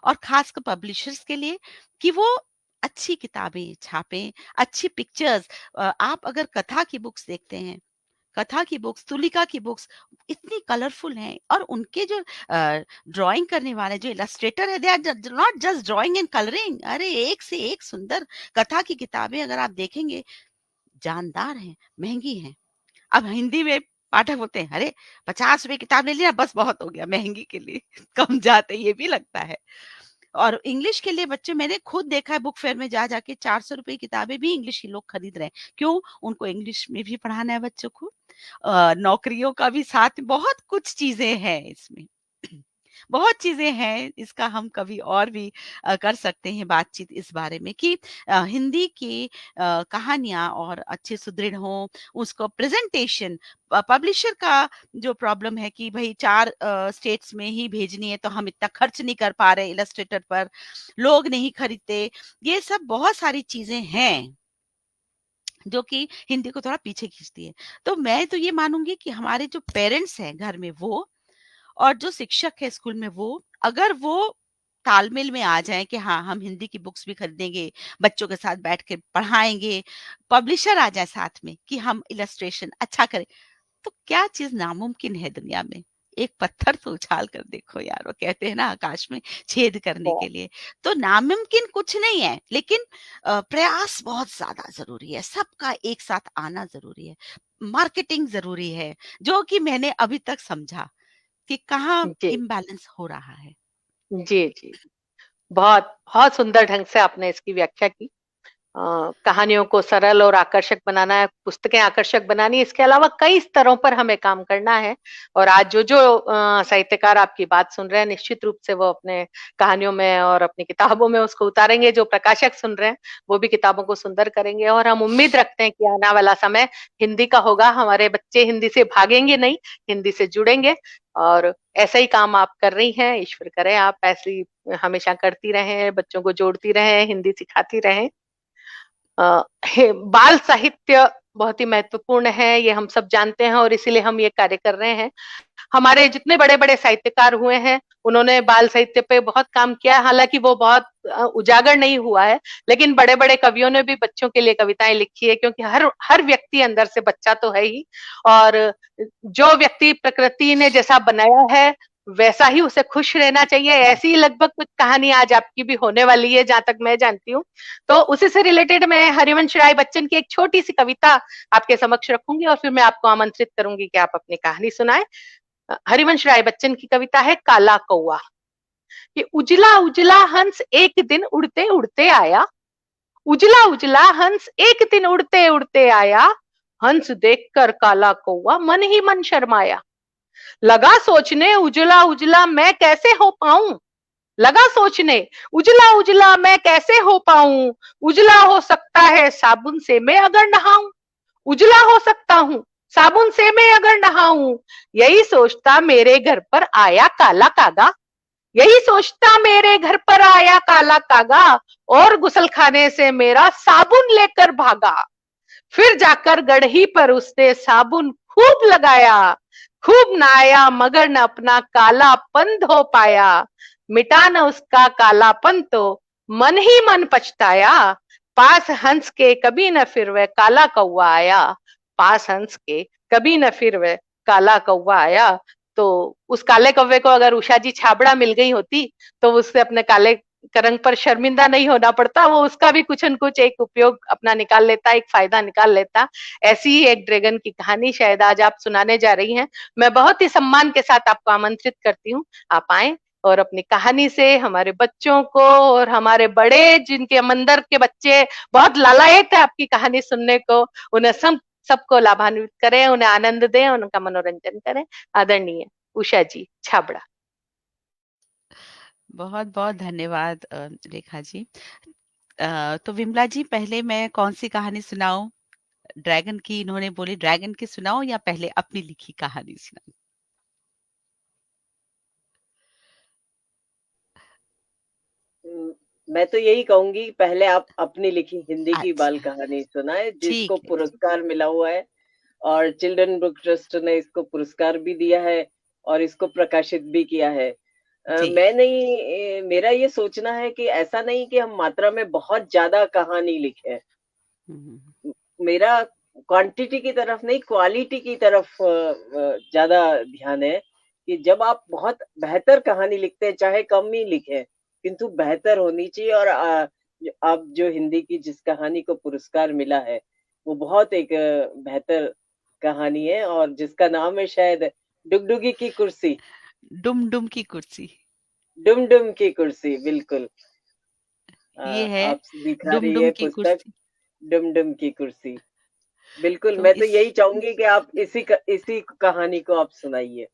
और खासकर पब्लिशर्स के लिए कि वो अच्छी किताबें छापें, अच्छी पिक्चर्स। आप अगर कथा की बुक्स देखते हैं, कथा की बुक्स, तुलिका की बुक्स इतनी कलरफुल हैं, और उनके जो ड्राइंग करने वाले जो इलस्ट्रेटर है, they are not just drawing and colouring. अरे एक से एक सुंदर कथा की किताबें अगर आप देखेंगे, जानदार हैं, महंगी हैं। अब हिंदी में पाठक बोलते हैं अरे 50 रुपए किताब ले लिया बस बहुत हो गया, महंगी के लिए कम जाते, ये भी लगता है। और इंग्लिश के लिए बच्चे, मैंने खुद देखा है बुक फेयर में जा जाके 400 रुपए की किताबें भी इंग्लिश के लोग खरीद रहे हैं। क्यों? उनको इंग्लिश में भी पढ़ाना है बच्चों को, नौकरियों का भी साथ, बहुत कुछ चीजें हैं इसमें। बहुत चीजें हैं, इसका हम कभी और भी कर सकते हैं बातचीत इस बारे में कि हिंदी की कहानियां और अच्छे सुदृढ़ हों, उसको प्रेजेंटेशन, पब्लिशर का जो प्रॉब्लम है कि भाई 4 स्टेट्स में ही भेजनी है तो हम इतना खर्च नहीं कर पा रहे इलस्ट्रेटर पर, लोग नहीं खरीदते, ये सब बहुत सारी चीजें हैं जो कि हिंदी को थोड़ा पीछे खींचती है। तो मैं तो ये मानूंगी कि हमारे जो पेरेंट्स हैं घर में वो, और जो शिक्षक है स्कूल में वो, अगर वो तालमेल में आ जाएं कि हाँ हम हिंदी की बुक्स भी खरीदेंगे, बच्चों के साथ बैठ के पढ़ाएंगे, पब्लिशर आ जाए साथ में कि हम इलस्ट्रेशन अच्छा करें, तो क्या चीज नामुमकिन है दुनिया में। एक पत्थर तो उछाल कर देखो यार, वो कहते हैं ना आकाश में छेद करने बहुत के लिए। तो नामुमकिन कुछ नहीं है, लेकिन प्रयास बहुत ज्यादा जरूरी है, सबका एक साथ आना जरूरी है, मार्केटिंग जरूरी है, जो कि मैंने अभी तक समझा कि कहाँ जी इम्बैलेंस हो रहा है। जी जी, बहुत बहुत सुंदर ढंग से आपने इसकी व्याख्या की। कहानियों को सरल और आकर्षक बनाना है, पुस्तकें आकर्षक बनानी, इसके अलावा कई स्तरों पर हमें काम करना है। और आज जो जो साहित्यकार आपकी बात सुन रहे हैं, निश्चित रूप से वो अपने कहानियों में और अपनी किताबों में उसको उतारेंगे। जो प्रकाशक सुन रहे हैं वो भी किताबों को सुंदर करेंगे, और हम उम्मीद रखते हैं कि आने वाला समय हिंदी का होगा। हमारे बच्चे हिंदी से भागेंगे नहीं, हिंदी से जुड़ेंगे। और ऐसा ही काम आप कर रही हैं, ईश्वर करे आप ऐसी हमेशा करती रहें, बच्चों को जोड़ती रहें, हिंदी सिखाती रहें। बाल साहित्य बहुत ही महत्वपूर्ण है, ये हम सब जानते हैं, और इसीलिए हम ये कार्य कर रहे हैं। हमारे जितने बड़े बड़े साहित्यकार हुए हैं, उन्होंने बाल साहित्य पे बहुत काम किया है। हालांकि वो बहुत उजागर नहीं हुआ है, लेकिन बड़े बड़े कवियों ने भी बच्चों के लिए कविताएं लिखी है, क्योंकि हर हर व्यक्ति अंदर से बच्चा तो है ही। और जो व्यक्ति प्रकृति ने जैसा बनाया है वैसा ही उसे खुश रहना चाहिए। ऐसी ही लगभग कुछ कहानी आज आपकी भी होने वाली है, जहां तक मैं जानती हूँ। तो उसी से रिलेटेड मैं हरिवंश राय बच्चन की एक छोटी सी कविता आपके समक्ष रखूंगी, और फिर मैं आपको आमंत्रित करूंगी कि आप अपनी कहानी सुनाएं। हरिवंश राय बच्चन की कविता है काला कौआ। कि उजला उजला हंस एक दिन उड़ते उड़ते आया, उजला उजला हंस एक दिन उड़ते उड़ते आया, हंस देखकर काला कौआ मन ही मन शर्माया। लगा सोचने उजला उजला मैं कैसे हो पाऊं, लगा सोचने उजला उजला मैं कैसे हो पाऊं, उजला हो सकता है साबुन से मैं अगर नहाऊं, उजला हो सकता हूं साबुन से मैं अगर नहाऊं। यही सोचता मेरे घर पर आया काला कागा, यही सोचता मेरे घर पर आया काला कागा, और गुसलखाने से मेरा साबुन लेकर भागा। फिर जाकर गढ़ही पर उसने साबुन खूब लगाया, खूब नहाया मगर न अपना कालापन धो पाया। मिटा न उसका कालापन तो मन ही मन पछताया। पास हंस के कभी न फिर वह काला कौआ आया, पास हंस के कभी न फिर वह काला कौआ आया। तो उस काले कौवे को अगर उषा जी छाबड़ा मिल गई होती तो उससे अपने काले रंग पर शर्मिंदा नहीं होना पड़ता, वो उसका भी कुछ न कुछ एक उपयोग अपना निकाल लेता, एक फायदा निकाल लेता। ऐसी ही एक ड्रैगन की कहानी शायद आज आप सुनाने जा रही हैं। मैं बहुत ही सम्मान के साथ आपको आमंत्रित करती हूँ, आप आए और अपनी कहानी से हमारे बच्चों को, और हमारे बड़े जिनके मंदिर के बच्चे बहुत लालायत है आपकी कहानी सुनने को, उन्हें सबको लाभान्वित करें, उन्हें आनंद दें, उनका मनोरंजन करें। आदरणीय उषा जी छाबड़ा। बहुत बहुत धन्यवाद रेखा जी। तो विमला जी, पहले मैं कौन सी कहानी सुनाऊं? ड्रैगन की इन्होंने बोली, ड्रैगन की सुनाओ या पहले अपनी लिखी कहानी सुनाऊं? मैं तो यही कहूंगी पहले आप अपनी लिखी हिंदी की बाल अच्छा, कहानी सुनाए, जिसको ठीक है। पुरस्कार मिला हुआ है, और चिल्ड्रन बुक ट्रस्ट ने इसको पुरस्कार भी दिया है और इसको प्रकाशित भी किया है। जी। मैं नहीं मेरा ये सोचना है कि ऐसा नहीं कि हम मात्रा में बहुत ज्यादा कहानी लिखें। हम्म, मेरा क्वांटिटी की तरफ नहीं, क्वालिटी की तरफ ज्यादा ध्यान है कि जब आप बहुत बेहतर कहानी लिखते हैं, चाहे कम ही लिखें, किंतु बेहतर होनी चाहिए। और आप जो हिंदी की जिस कहानी को पुरस्कार मिला है, वो बहुत एक बेहतर कहानी है, और जिसका नाम है शायद डुगडुगी की कुर्सी। डुम डुम की कुर्सी। डुम डुम की कुर्सी, बिल्कुल। ये है आप दिखा डुम रही डुम है की पुस्तक, कुर्सी। डुम डुम की कुर्सी। बिल्कुल, तो मैं तो इस यही चाहूंगी कि आप इसी कहानी को आप सुनाइए।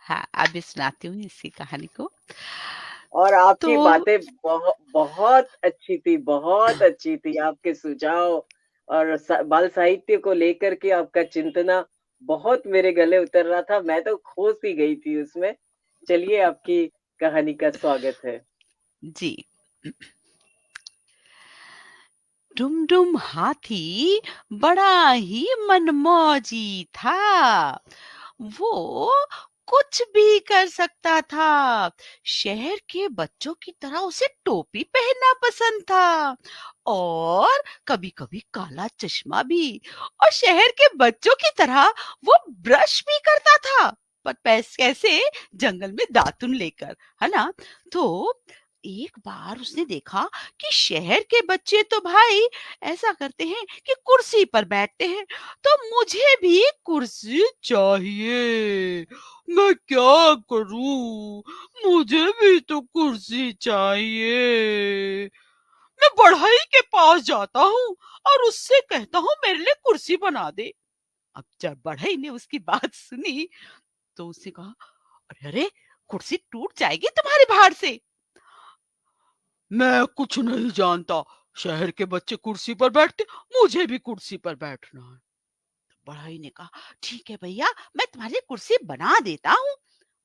हाँ, अभी सुनाती हूँ इसी कहानी को। और तो आपकी बातें बहुत अच्छी थी, बहुत अच्छी थी। आपके सुझाव और बाल साहित्य को लेकर के आपका चिंतना बहुत मेरे गले उतर रहा था। मैं तो खो सी गई थी उसमें। चलिए, आपकी कहानी का स्वागत है। जी। डुमडुम हाथी बड़ा ही मनमौजी था। वो कुछ भी कर सकता था। शहर के बच्चों की तरह उसे टोपी पहनना पसंद था, और कभी-कभी काला चश्मा भी। और शहर के बच्चों की तरह वो ब्रश भी करता था, पर कैसे जंगल में दातुन लेकर, है ना। तो एक बार उसने देखा कि शहर के बच्चे तो भाई ऐसा करते हैं कि कुर्सी पर बैठते हैं, तो मुझे भी कुर्सी चाहिए। मैं क्या करूं, मुझे भी तो कुर्सी चाहिए। मैं बढ़ई के पास जाता हूँ और उससे कहता हूँ मेरे लिए कुर्सी बना दे। अब जब बढ़ई ने उसकी बात सुनी तो उसने कहा, अरे अरे, कुर्सी टूट जाएगी तुम्हारे भार से। मैं कुछ नहीं जानता, शहर के बच्चे कुर्सी पर बैठते, मुझे भी कुर्सी पर बैठना है। बढ़ई ने कहा, ठीक है भैया, मैं तुम्हारे लिए कुर्सी बना देता हूँ।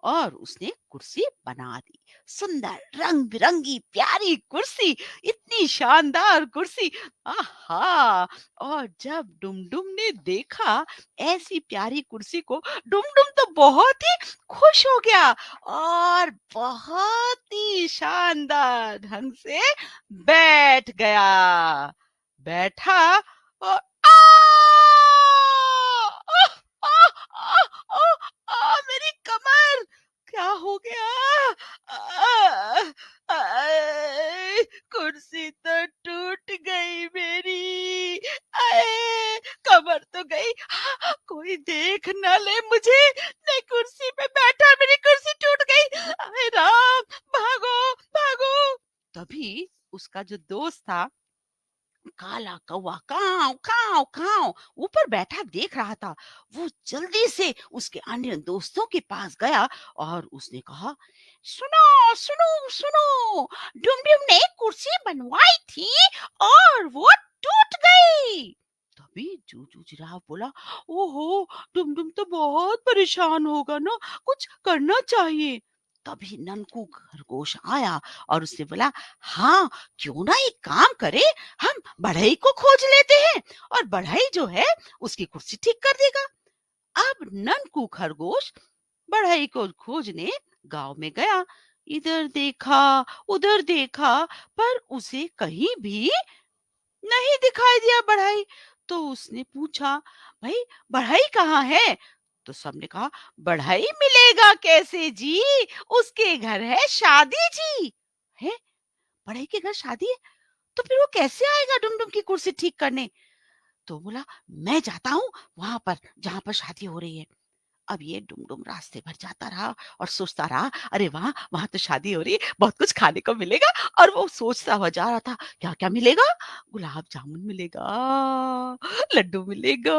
और उसने कुर्सी बना दी, सुंदर रंग बिरंगी प्यारी कुर्सी, इतनी शानदार कुर्सी। आहा। और जब डुमडुम ने देखा ऐसी प्यारी कुर्सी को, डुमडुम तो बहुत ही खुश हो गया और बहुत ही शानदार ढंग से बैठ गया। बैठा और आ, आ, आ, मेरी कमर, क्या हो गया? आ, कुर्सी तो टूट गई मेरी। आए, कमर तो गई। कोई देख न ले मुझे, मैं कुर्सी पे बैठा, मेरी कुर्सी टूट गई। अरे राम, भागो भागो। तभी उसका जो दोस्त था, काला कौवा काव काव काव ऊपर बैठा देख रहा था। वो जल्दी से उसके अन्य दोस्तों के पास गया और उसने कहा, सुनो सुनो सुनो, डुमडुम ने कुर्सी बनवाई थी और वो टूट गई। तभी जूजू जिराफ बोला, ओहो, डुमडुम तो बहुत परेशान होगा ना, कुछ करना चाहिए। तभी ननकू खरगोश आया और उसने बोला, हाँ, क्यों ना एक काम करे, हम बढ़ई को खोज लेते हैं और बढ़ई जो है उसकी कुर्सी ठीक कर देगा। अब ननकू खरगोश बढ़ई को खोजने गांव में गया। इधर देखा उधर देखा, पर उसे कहीं भी नहीं दिखाई दिया बढ़ई। तो उसने पूछा, भाई बढ़ई कहाँ है? तो सबने कहा, बढ़ई मिलेगा कैसे जी, उसके घर है शादी जी। है, बढ़ई के घर शादी है, तो फिर वो कैसे आएगा डुमडुम की कुर्सी ठीक करने? तो बोला, मैं जाता हूँ वहां पर जहां पर शादी हो रही है। अब ये डुमडुम रास्ते भर जाता रहा और सोचता रहा, अरे वाह, वहां तो शादी हो रही है, बहुत कुछ खाने को मिलेगा। और वो सोचता हुआ जा रहा था, क्या क्या मिलेगा? गुलाब जामुन मिलेगा, लड्डू मिलेगा,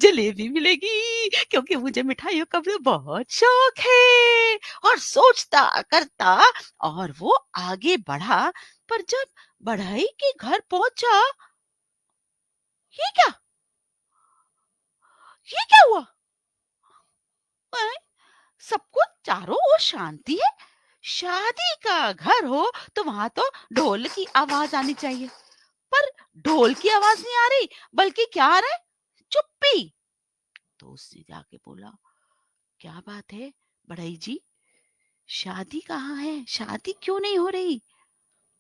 जलेबी मिलेगी, क्योंकि मुझे मिठाइयों का भी बहुत शौक है। और सोचता करता और वो आगे बढ़ा, पर जब बढ़ई के घर पहुंचा, ये क्या, ये क्या हुआ? हैं? सब कुछ चारों ओर शांति है, शादी का घर हो तो वहां तो ढोल की आवाज आनी चाहिए, पर ढोल की आवाज नहीं आ रही, बल्कि क्या आ रहा है? चुप्पी। तो उसने जाके बोला, क्या बात है बढ़ई जी, शादी कहाँ है, शादी क्यों नहीं हो रही?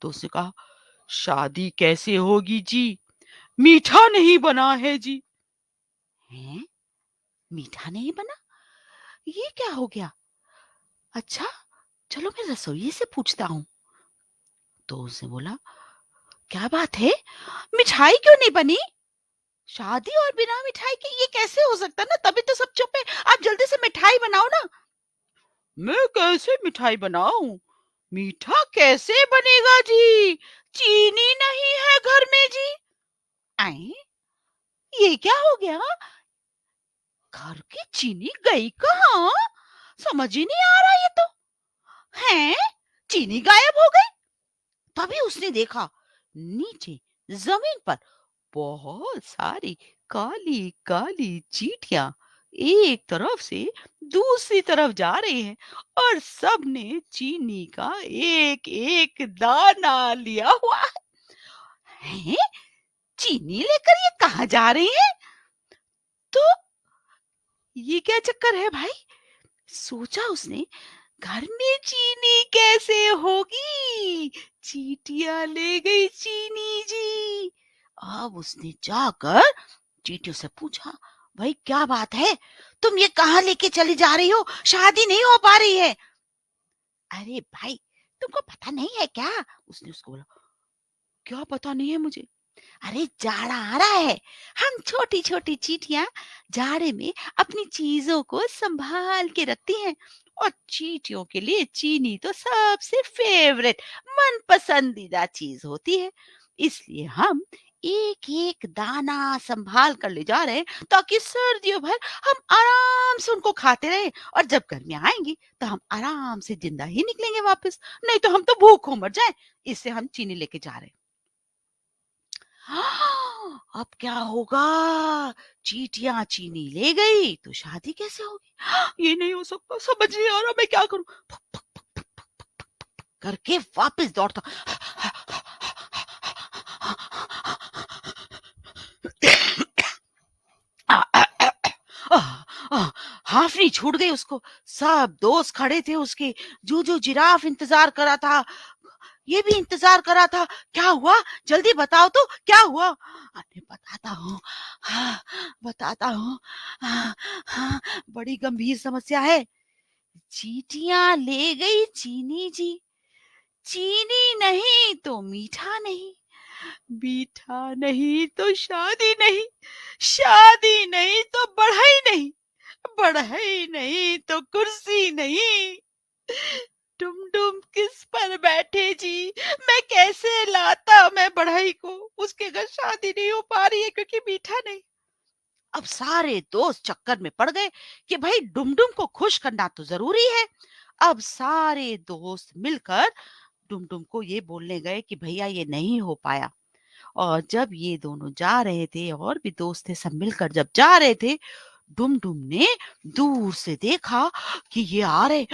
तो उसने कहा, शादी कैसे होगी जी, मीठा नहीं बना है जी। हैं? मीठा नहीं बना? ये क्या हो गया? अच्छा, चलो मैं रसोइये से पूछता हूँ। तो उसने बोला, क्या बात है, मिठाई क्यों नहीं बनी? शादी और बिना मिठाई के ये कैसे हो सकता ना, तभी तो सब चुप है। आप जल्दी से मिठाई बनाओ ना। मैं कैसे मिठाई बनाऊं, मीठा कैसे बनेगा जी, चीनी नहीं है घर में जी। आई, ये क्या हो गया, घर की चीनी गई कहाँ? समझ ही नहीं आ रहा ये तो। हैं, चीनी गायब हो गई। तभी उसने देखा नीचे जमीन पर बहुत सारी काली काली चींटियां एक तरफ से दूसरी तरफ जा रही हैं और सबने चीनी का एक एक दाना लिया हुआ है। चीनी लेकर ये कहाँ जा रही हैं? तो ये क्या चक्कर है भाई, सोचा उसने, घर में चीनी कैसे होगी, चींटियां ले गई चीनी जी। अब उसने जाकर चींटियों से पूछा, भाई क्या बात है, तुम ये कहाँ लेके चली जा रही हो? शादी नहीं हो पा रही है। अरे भाई, तुमको पता नहीं है क्या? उसने उसको बोला, क्या पता नहीं है मुझे? अरे जाड़ा आ रहा है, हम छोटी छोटी चींटियां जाड़े में अपनी चीजों को संभाल के रखती हैं, और चींटियों के लिए चीनी तो सबसे फेवरेट मन पसंदीदा चीज होती है। इसलिए हम एक एक दाना संभाल कर ले जा रहे हैं, ताकि सर्दियों भर हम आराम से उनको खाते रहे, और जब गर्मियां आएंगी तो हम आराम से जिंदा ही निकलेंगे वापस, नहीं तो हम तो भूखों मर जाएं। इससे हम चीनी लेके जा रहे हैं। अब क्या होगा? चींटियां चीनी ले गई तो शादी कैसे होगी? ये नहीं हो सकता, समझ नहीं आ रहा मैं क्या करूं। Fuck, fuck, fuck, fuck, fuck, fuck, करके वापस दौड़ता। हाफनी छूट गई उसको। सब दोस्त खड़े थे उसके। जो जिराफ इंतजार कर रहा था, ये भी इंतजार कर रहा था। क्या हुआ? जल्दी बताओ तो, क्या हुआ? अरे बताता हूँ, हाँ, बताता हूँ। हाँ, हाँ, बड़ी गंभीर समस्या है। चींटियां ले गई चीनी जी। चीनी नहीं तो मीठा नहीं, मीठा नहीं तो शादी नहीं, शादी नहीं तो बढ़ई नहीं, बढ़ई नहीं तो कुर्सी नहीं। तुम किस पर बैठे जी? मैं कैसे लाता मैं बढ़ई को? उसके घर शादी नहीं हो पा रही है क्योंकि मीठा नहीं। अब सारे दोस्त चक्कर में पड़ गए कि भाई डुमडुम को खुश करना तो जरूरी है। अब सारे दोस्त मिलकर डुमडुम को ये बोलने गए कि भैया ये नहीं हो पाया। और जब ये दोनों जा रहे थे, और भी दोस्त थे, सब मिलकर जब जा रहे थे, डुमडुम ने दूर से देखा कि ये आ रहे।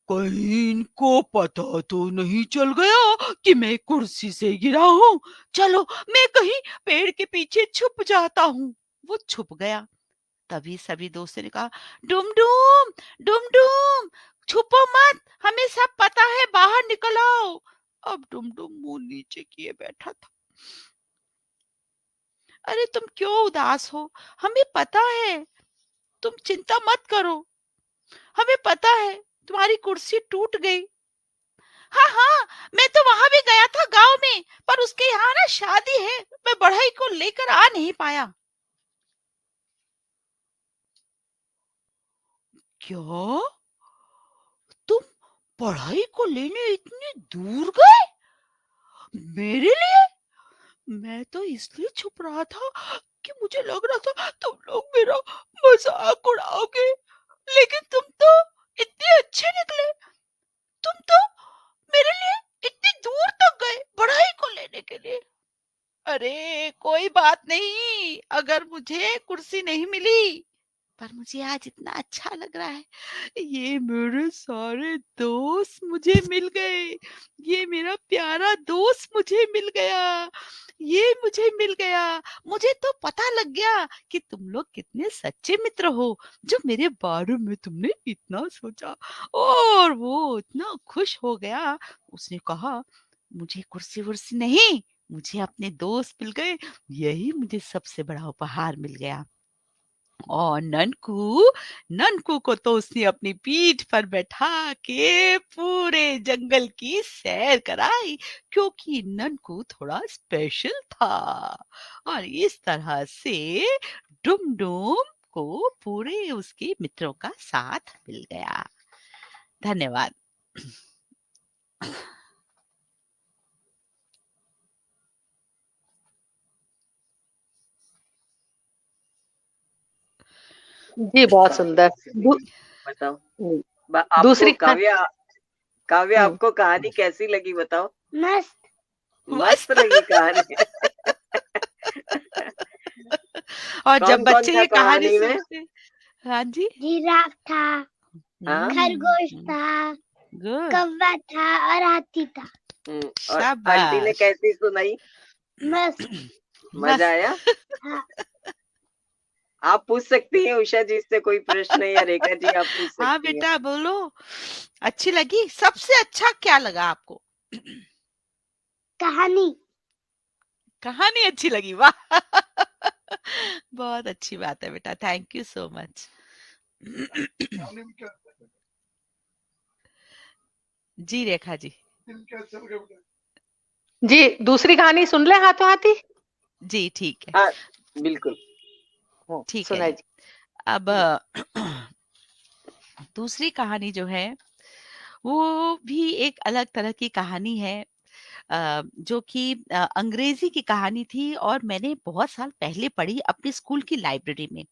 कहीं इनको पता तो नहीं चल गया कि मैं कुर्सी से गिरा हूँ? चलो मैं कहीं पेड़ के पीछे छुप जाता हूँ। वो छुप गया। तभी सभी दोस्तों ने कहा, डुमडुम डुमडुम छुपो मत, हमें सब पता है, बाहर निकल आओ। अब डुमडुम मुंह नीचे किए बैठा था। अरे तुम क्यों उदास हो? हमें पता है, तुम चिंता मत करो। हमें पता है तुम्हारी कुर्सी टूट गई। हाँ हाँ, मैं तो वहां भी गया था गांव में, पर उसके यहाँ ना शादी है, मैं बढ़ई को लेकर आ नहीं पाया। क्या? तुम पढ़ाई को लेने इतनी दूर गए मेरे लिए? मैं तो इसलिए छुप रहा था कि मुझे लग रहा था तुम लोग मेरा मजाक उड़ाओगे, लेकिन तुम तो इतने अच्छे निकले। तुम तो मेरे लिए इतनी दूर तक गए पढ़ाई को लेने के लिए। अरे कोई बात नहीं, अगर मुझे कुर्सी नहीं मिली, पर मुझे आज इतना अच्छा लग रहा है। ये मेरे सारे दोस्त मुझे मिल गए। ये मेरा प्यारा दोस्त मुझे मिल गया। ये मुझे मिल गया। मुझे तो पता लग गया कि तुम लोग कितने सच्चे मित्र हो, जो मेरे बारे में तुमने इतना सोचा। और वो इतना खुश हो गया। उसने कहा, मुझे कुर्सी वुर्सी नहीं, मुझे अपने दोस्त मिल गए, यही मुझे सबसे बड़ा उपहार मिल गया। और ननकू ननकू को तो उसने अपनी पीठ पर बैठा के पूरे जंगल की सैर कराई, क्योंकि ननकू थोड़ा स्पेशल था। और इस तरह से डुमडुम को पूरे उसके मित्रों का साथ मिल गया। धन्यवाद। जी बहुत सुंदर। बताओ। दूसरी आपको काव्या काव्या हम्म, आपको कहानी कैसी लगी बताओ? मस्त मस्त लगी कहानी। और जब कौन कौन बच्चे था ये कहानी कहानी में? सुनते, हाँ जी, जिराफ था, हाँ? खरगोश था, गुड, कौवा था और हाथी था। और आंटी ने शाबाश, कैसी सुनाई? मस्त। मजा मस्त। आया? हाँ, आप पूछ सकती हैं उषा जी से कोई प्रश्न, या रेखा जी आप पूछ हाँ सकती हैं। बेटा बोलो, अच्छी लगी? सबसे अच्छा क्या लगा आपको? कहानी। कहानी अच्छी लगी, वाह। बहुत अच्छी बात है बेटा, थैंक यू सो मच। जी रेखा जी। जी, दूसरी कहानी सुन ले हाथों हाथी। जी ठीक है, हाँ, बिल्कुल। ठीक है सुनाई जी। जी। अब दूसरी कहानी जो है वो भी एक अलग तरह की कहानी है, जो कि अंग्रेजी की कहानी थी और मैंने बहुत साल पहले पढ़ी अपने स्कूल की लाइब्रेरी में।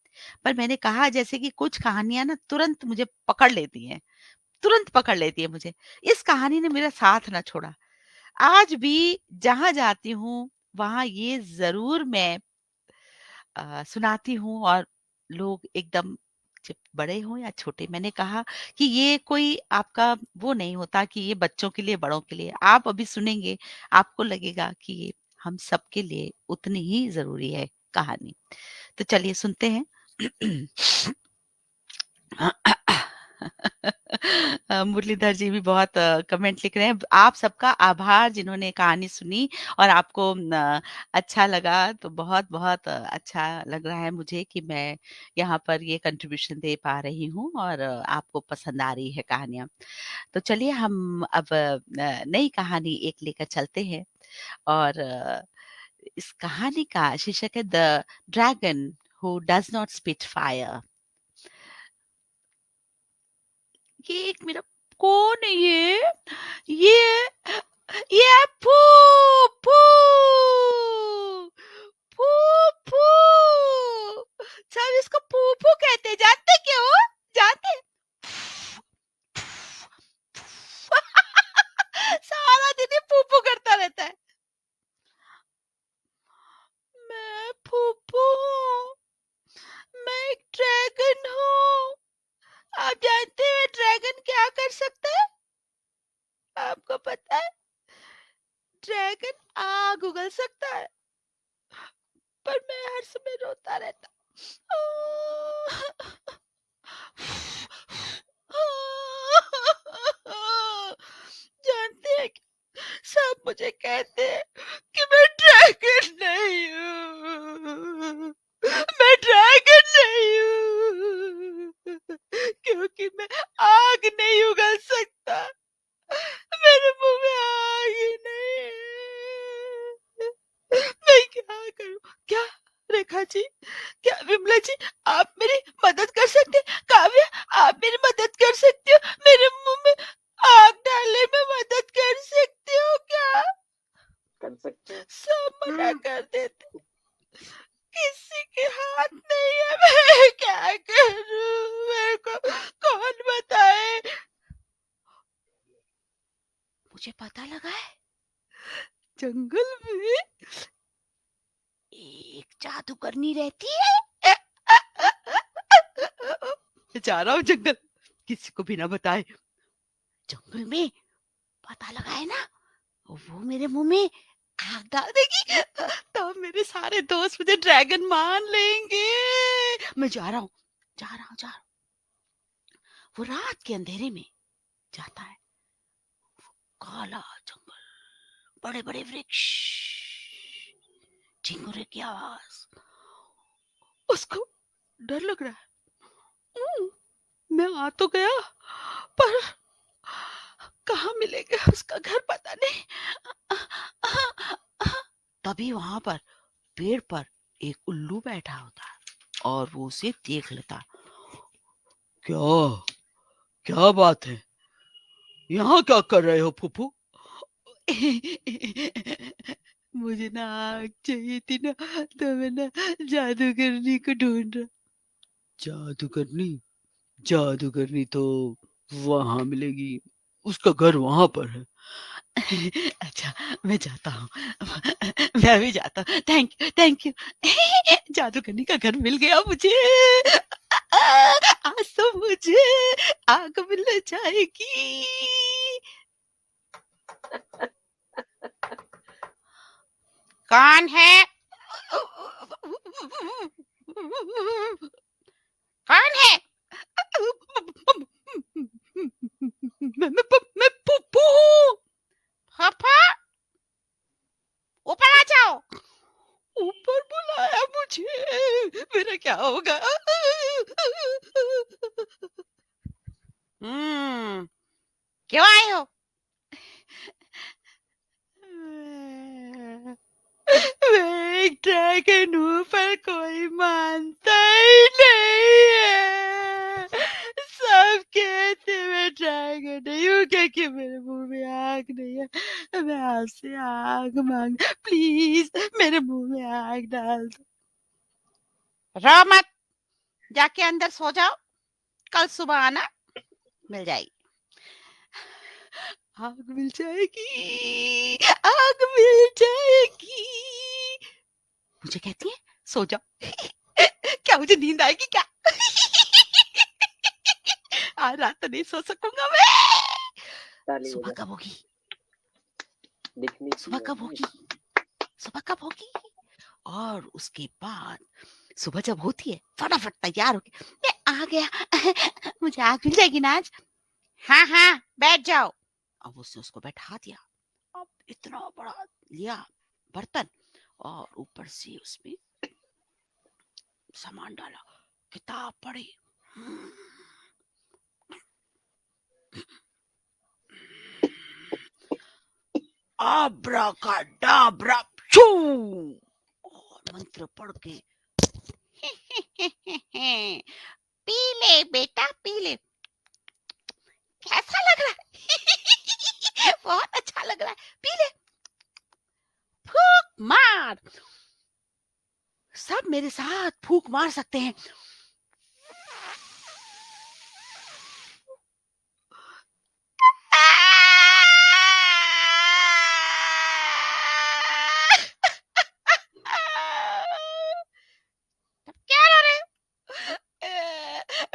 पर मैंने कहा जैसे कि कुछ कहानियां ना तुरंत मुझे पकड़ लेती हैं, तुरंत पकड़ लेती है मुझे। इस कहानी ने मेरा साथ ना छोड़ा। आज भी जहां जाती हूँ वहां ये जरूर मैं सुनाती हूँ, और लोग एकदम, जब बड़े हों या छोटे, मैंने कहा कि ये कोई आपका वो नहीं होता कि ये बच्चों के लिए बड़ों के लिए। आप अभी सुनेंगे आपको लगेगा कि ये हम सबके लिए उतनी ही जरूरी है कहानी। तो चलिए सुनते हैं। मुरलीधर जी भी बहुत कमेंट लिख रहे हैं। आप सबका आभार जिन्होंने कहानी सुनी और आपको अच्छा लगा। तो बहुत बहुत अच्छा लग रहा है मुझे कि मैं यहाँ पर ये कंट्रीब्यूशन दे पा रही हूँ और आपको पसंद आ रही है कहानियाँ। तो चलिए हम अब नई कहानी एक लेकर चलते हैं, और इस कहानी का शीर्षक है the dragon who does not spit fire. ये एक मेरा, कौन है ये ये फू फू फू फू, सब इसको फू फू कहते हैं, जानते क्यों? जानते? सारा दिन ये फू फू करता रहता है। मैं फूफू हूँ, मैं एक ड्रैगन हूँ। आप जानते हैं ड्रैगन क्या कर सकता है? आपको पता है? ड्रैगन आग उगल सकता है, पर मैं हर समय रोता रहता। जानते हैं क्या? सब मुझे कहते हैं कि मैं ड्रैगन नहीं हूँ, मैं ड्रैगन नहीं हूँ, क्योंकि मैं आग नहीं उगल सकता। मेरे मुंह में आग ही नहीं है। मैं क्या करूं? क्या रेखा जी, क्या विमला जी, आप मेरी मदद कर सकते हैं? काव्या, आप मेरी मदद कर सकती हो? मेरे मुंह में आग डालने में मदद कर सकती हो क्या? कर सकते हो। सब मना कर देते, किसी के हाथ नहीं है। मैं क्या करूं? मेरे को कौन बताए? मुझे पता लगा है, जंगल में एक जादूगरनी रहती है। मैं जा रहा हूँ जंगल, किसी को भी ना बताए। जंगल में पता लगा है ना, वो मेरे मुंह में आग डाल देगी, तब मेरे सारे दोस्त मुझे ड्रैगन मान लेंगे। मैं जा रहा हूँ, जा रहा हूँ, जा रहा हूँ। वो रात के अंधेरे में जाता है, काला जंगल, बड़े बड़े वृक्ष, झिंगुरे की आवाज। उसको डर लग रहा है। मैं आ तो गया, पर कहाँ मिलेगा उसका घर, पता नहीं। तभी वहां पर पेड़ पर एक उल्लू बैठा होता है और वो उसे देख लेता। क्या क्या बात है, यहाँ क्या कर रहे हो फूफू? मुझे ना आग चाहिए थी ना, तो मैं ना जादूगरनी को ढूंढ रहा। जादूगरनी? जादूगरनी तो वहां मिलेगी, उसका घर वहां पर है। अच्छा, मैं जाता हूँ। मैं भी जाता हूँ, थैंक यू थैंक यू। जादूगरनी का घर मिल गया मुझे। आज तो मुझे आग मिल जाएगी। कौन है? कौन है? मैं पुप्पू हूँ। पापा, ऊपर आ जाओ। ऊपर बुलाया मुझे, क्यों आए हो? एक ड्रैगन हूँ पर कोई मानता ही नहीं है। सब कहते मैं ड्रैगन नहीं हूँ क्योंकि मेरे मुंह में आग नहीं है। मैं आपसे आग मांग, प्लीज मेरे मुंह में आग डाल दो। रो मत, जाके अंदर सो जाओ, कल सुबह आना, मिल जाएगी। आग मिल जाएगी, आग मिल जाएगी। मुझे कहती है सो जाओ। क्या मुझे नींद आएगी क्या? आज रात तो नहीं सो सकूंगा मैं। ताली सुबह बजा कब होगी? दिखनी सुबह कब चाहिए। होगी? सुबह कब होगी? और उसके बाद सुबह जब होती है फटाफट तैयार होके, मैं आ गया। मुझे आग मिल जाएगी ना आज? हाँ हाँ बैठ जाओ। अब उसने उसको बैठा दिया। अब इतना बड़ा लिया बर्तन और ऊपर से उसमें सामान डाला, किताब पढ़ी। आब्राकाडाब्रा छू, और मंत्र पढ़ के पी ले बेटा पी ले। कैसा लग रहा है? बहुत अच्छा लग रहा है, पी ले। फूक मार, सब मेरे साथ फूक मार सकते हैं। क्या रो रहे हो?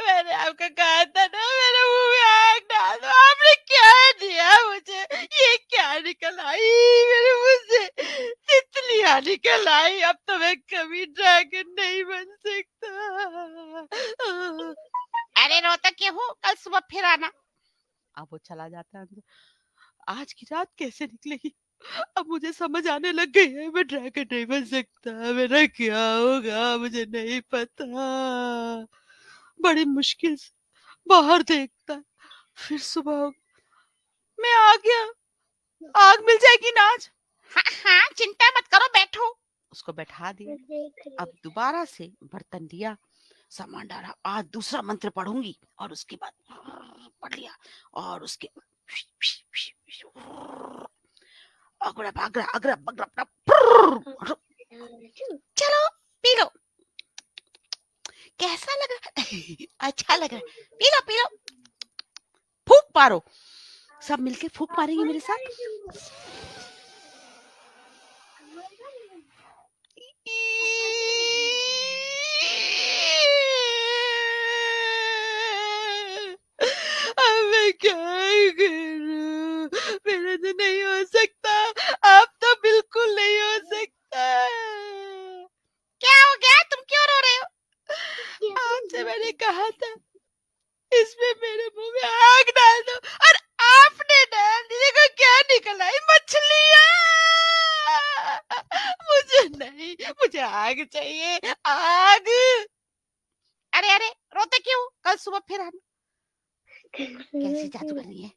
मैंने आपको कहा था ना मेरे मुंह में आग डाल दो, आपने क्या दिया मुझे? ये क्या निकल आई मेरे मुंह से? तितलियां निकल आई। अब तो मैं कभी ड्रैगन नहीं बन सकता। अरे रोता क्यों हूँ, कल सुबह फिर आना। अब वो चला जाता है अंदर। आज की रात कैसे निकलेगी? अब मुझे समझ आने लग गई है मैं ड्रैगन नहीं बन सकता। मेरा क्या होगा मुझे नहीं पता। बड़ी मुश्किल से बाहर देखता है, फिर सुबह हो, मैं आ गया। आग मिल जाएगी ना आज? हाँ हाँ चिंता मत करो, बैठो। उसको बैठा दिया। देख रही अब दोबारा से बर्तन लिया, सामान डाला। आज दूसरा मंत्र पढ़ूंगी और उसके बाद पढ़ लिया और उसके अगड़ा अगड़ा अगड़ा अगड़ा। चलो पी लो। कैसा लग रहा है? अच्छा लग रहा है, पी लो पी लो। फूक मारो, सब मिलके फूक मारेंगे मेरे साथ। अब मैं क्या करूं? मेरा तो नहीं हो सकता, अब तो बिल्कुल नहीं हो सकता। क्या हो गया, तुम क्यों रो रहे हो? आपसे मैंने कहा था इसमें मेरे मुंह में आग डाल दो और आपने डाल दी। देखो क्या निकल आई, मछलियां। मुझे नहीं, मुझे आग चाहिए, आग। अरे अरे रोते क्यों? कल सुबह फिर आना। कैसी जादू करनी है,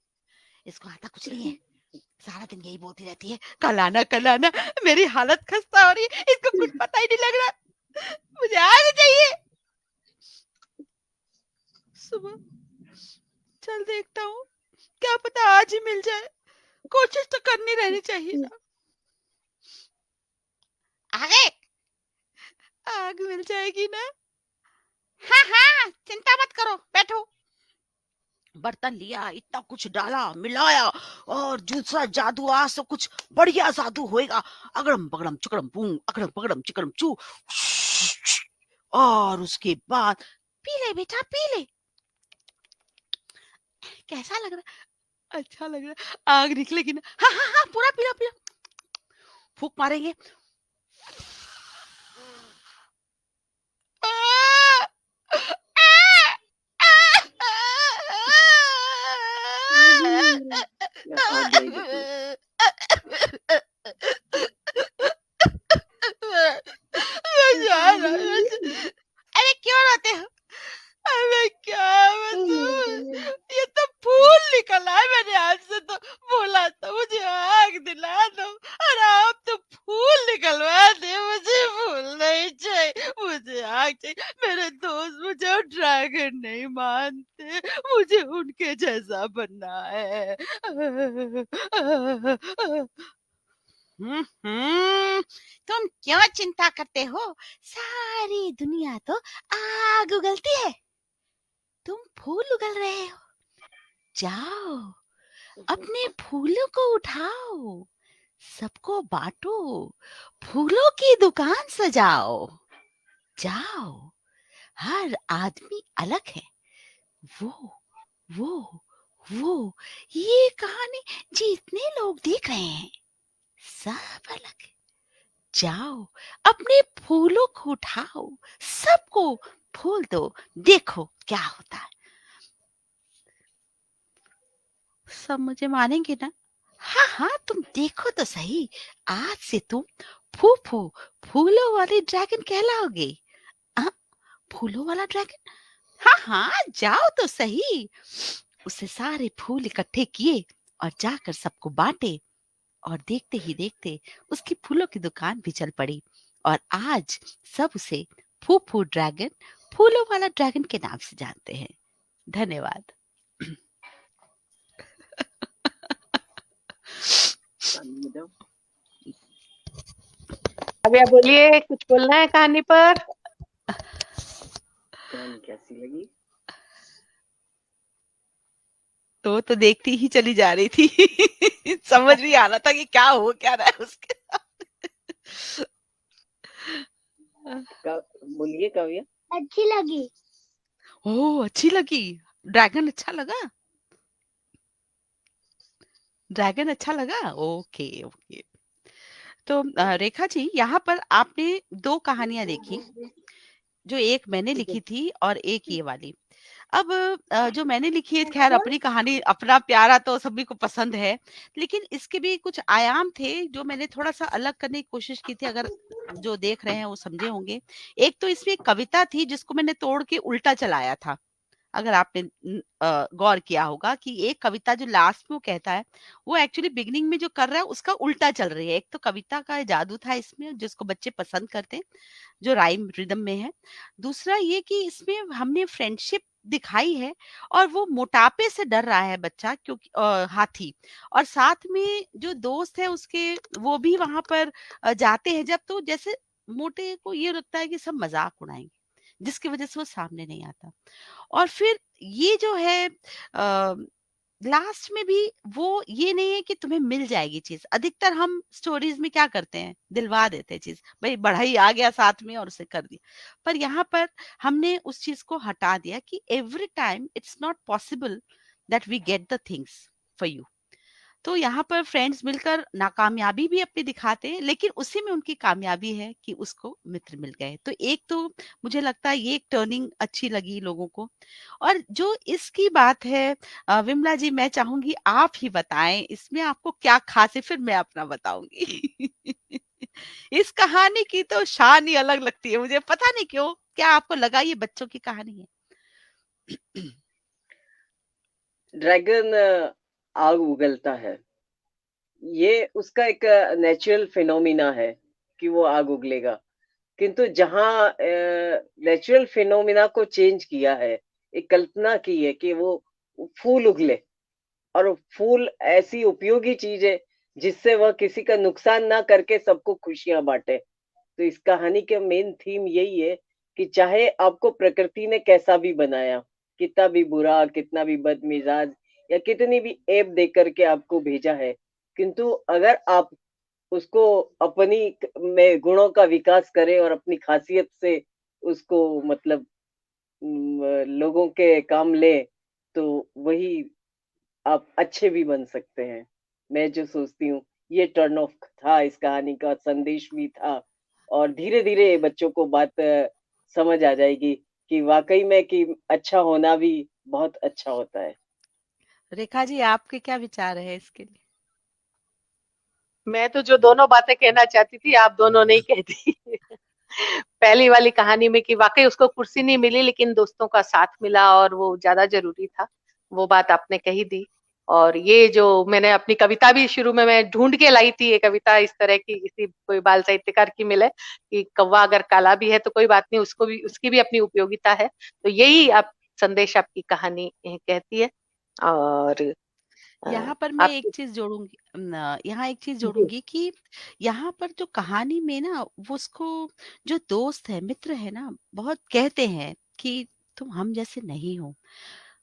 इसको आता कुछ नहीं है। सारा दिन यही बोलती रहती है कल आना कल आना। मेरी हालत खस्ता हो रही है, इसको कुछ पता ही नहीं लग रहा। मुझे आग चाहिए। सुबह चल देखता हूँ, क्या पता आज ही मिल जाए। कोशिश तो करनी रहनी चाहिए ना। आगे आग मिल जाएगी ना? हाँ हाँ चिंता मत करो, बैठो। बर्तन लिया, इतना कुछ डाला मिलाया और दूसरा जादू आज तो कुछ बढ़िया जादू होएगा। अगड़म बगड़म चिकड़म बूम, अगड़म बगड़म चिकड़म चू। और उसके बाद पी ले बेटा पी ले। कैसा लग रहा है? अच्छा लग रहा है। आग निकलेगी ना? हाँ हाँ हाँ पूरा पीला पीला। फूक मारेंगे। आग नहीं दिखी। अरे क्यों रोते हो? अरे क्या बताऊं, ये तो के जैसा बनना है। तुम क्यों चिंता करते हो? सारी दुनिया तो आग उगलती है, तुम फूल उगल रहे हो। जाओ, अपने फूलों को उठाओ, सबको बांटो, फूलों की दुकान सजाओ। जाओ, हर आदमी अलग है। वो वो वो ये कहानी जितने लोग देख रहे हैं सब अलग है। जाओ, अपने फूलों को उठाओ, सबको फूल दो, देखो क्या होता है। सब मुझे मानेंगे ना? हाँ हाँ, तुम देखो तो सही, आज से तुम फूफू फूलों वाली ड्रैगन कहलाओगे। हाँ, फूलों वाला ड्रैगन? हाँ हाँ, जाओ तो सही। उससे सारे फूल इकट्ठे किए और जाकर सबको बांटे, और देखते ही देखते उसकी फूलों की दुकान भी चल पड़ी, और आज सब उसे फूफू ड्रैगन, फूलों वाला ड्रैगन के नाम से जानते हैं। धन्यवाद। अब आप बोलिए, कुछ बोलना है कहानी पर? कहानी कैसी लगी? तो देखती ही चली जा रही थी। समझ नहीं आ रहा था कि क्या हो क्या रहा है उसके। बोलिए काव्या। अच्छी लगी। ओह, अच्छी लगी। ड्रैगन अच्छा लगा? ड्रैगन अच्छा लगा, ओके ओके। तो रेखा जी, यहाँ पर आपने दो कहानियां देखी, जो एक मैंने लिखी थी और एक ये वाली। अब जो मैंने लिखी है, खैर अपनी कहानी, अपना प्यारा तो सभी को पसंद है, लेकिन इसके भी कुछ आयाम थे जो मैंने थोड़ा सा अलग करने की कोशिश की थी, अगर जो देख रहे हैं वो समझे होंगे। एक तो इसमें एक कविता थी जिसको मैंने तोड़ के उल्टा चलाया था, अगर आपने गौर किया होगा कि एक कविता जो लास्ट में वो कहता है, वो एक्चुअली बिगिनिंग में जो कर रहा है उसका उल्टा चल रही है। एक तो कविता का जादू था इसमें, जिसको बच्चे पसंद करते हैं, जो राइम रिदम में है। दूसरा ये कि इसमें हमने फ्रेंडशिप दिखाई है, और वो मोटापे से डर रहा है बच्चा, क्योंकि हाथी, और साथ में जो दोस्त है उसके, वो भी वहां पर जाते हैं जब, तो जैसे मोटे को ये लगता है कि सब मजाक उड़ाएंगे, जिसकी वजह से वो सामने नहीं आता। और फिर ये जो है लास्ट में भी वो ये नहीं है कि तुम्हें मिल जाएगी चीज। अधिकतर हम स्टोरीज में क्या करते हैं, दिलवा देते हैं चीज, भाई बढ़ई आ गया साथ में और उसे कर दिया। पर यहाँ पर हमने उस चीज को हटा दिया कि every time it's not possible that we get the things for you. तो यहाँ पर फ्रेंड्स मिलकर नाकामयाबी भी अपनी दिखाते हैं, लेकिन उसी में उनकी कामयाबी है कि उसको मित्र मिल गए। तो एक तो मुझे लगता है ये एक टर्निंग अच्छी लगी लोगों को। और जो इसकी बात है, विमला जी, मैं चाहूंगी आप ही बताएं इसमें आपको क्या खास है, फिर मैं अपना बताऊंगी। इस कहानी की तो शान ही अलग लगती है मुझे, पता नहीं क्यों। क्या आपको लगा ये बच्चों की कहानी है? ड्रैगन आग उगलता है, ये उसका एक नेचुरल फिनोमिना है कि वो आग उगलेगा। किंतु जहाँ नेचुरल फिनोमिना को चेंज किया है, एक कल्पना की है कि वो फूल उगले, और फूल ऐसी उपयोगी चीज है जिससे वह किसी का नुकसान ना करके सबको खुशियां बांटे। तो इस कहानी का मेन थीम यही है कि चाहे आपको प्रकृति ने कैसा भी बनाया, कितना भी बुरा, कितना भी बदमिजाज, या कितनी भी ऐब दे करके आपको भेजा है, किंतु अगर आप उसको अपनी में गुणों का विकास करें और अपनी खासियत से उसको मतलब लोगों के काम ले, तो वही आप अच्छे भी बन सकते हैं। मैं जो सोचती हूँ, ये टर्न ऑफ था इस कहानी का, संदेश भी था। और धीरे धीरे बच्चों को बात समझ आ जाएगी कि वाकई में कि अच्छा होना भी बहुत अच्छा होता है। रेखा जी, आपके क्या विचार है इसके लिए? मैं तो जो दोनों बातें कहना चाहती थी, आप दोनों ने ही कह दी। पहली वाली कहानी में कि वाकई उसको कुर्सी नहीं मिली, लेकिन दोस्तों का साथ मिला और वो ज्यादा जरूरी था, वो बात आपने कही दी। और ये जो मैंने अपनी कविता भी शुरू में मैं ढूंढ के लाई थी, ये कविता इस तरह की किसी कोई बाल साहित्यकार की मिले कि कौवा अगर काला भी है तो कोई बात नहीं, उसको भी, उसकी भी अपनी उपयोगिता है। तो यही आप संदेश आपकी कहानी कहती है। और यहाँ पर मैं एक आपकी चीज जोड़ूंगी यहाँ एक चीज जी जोड़ूंगी कि यहाँ पर जो कहानी में ना वो उसको जो दोस्त है मित्र है ना बहुत कहते हैं कि तुम हम जैसे नहीं हो।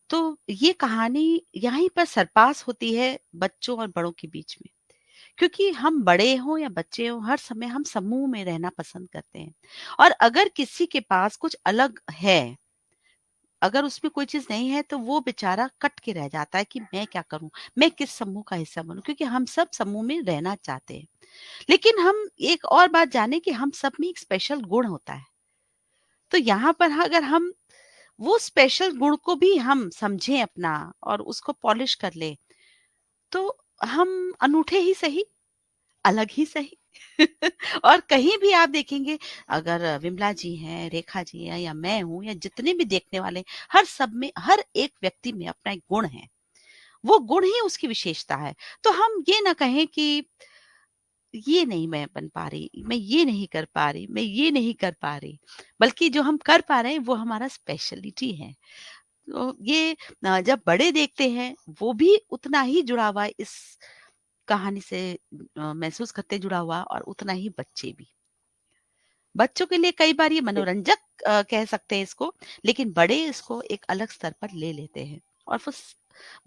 तो ये कहानी यहीं पर सरपास होती है बच्चों और बड़ों के बीच में, क्योंकि हम बड़े हों या बच्चे हों हर समय हम समूह में रहना पसंद करते हैं। और अगर किसी के पास कुछ अलग है, अगर उसमें कोई चीज नहीं है तो वो बेचारा कट के रह जाता है कि मैं क्या करूं, मैं किस समूह का हिस्सा बनूं, क्योंकि हम सब समूह में रहना चाहते हैं। लेकिन हम एक और बात जाने कि हम सब में एक स्पेशल गुण होता है। तो यहाँ पर अगर हम वो स्पेशल गुण को भी हम समझें अपना और उसको पॉलिश कर ले, तो हम अनूठे ही सही, अलग ही सही। और कहीं भी आप देखेंगे, अगर विमला जी हैं, रेखा जी हैं या मैं हूं या जितने भी देखने वाले हैं, हर सब में हर एक व्यक्ति में अपना एक गुण है। वो गुण ही उसकी विशेषता है। तो हम ये ना कहें कि ये नहीं मैं बन पा रही, मैं ये नहीं कर पा रही, मैं ये नहीं कर पा रही, बल्कि जो हम कर पा रहे हैं वो हमारा स्पेशलिटी है। तो ये जब बड़े देखते हैं वो भी उतना ही जुड़ा हुआ है इस कहानी से, महसूस करते जुड़ा हुआ, और उतना ही बच्चे भी। बच्चों के लिए कई बार ये मनोरंजक कह सकते हैं इसको, लेकिन बड़े इसको एक अलग स्तर पर ले लेते हैं और वो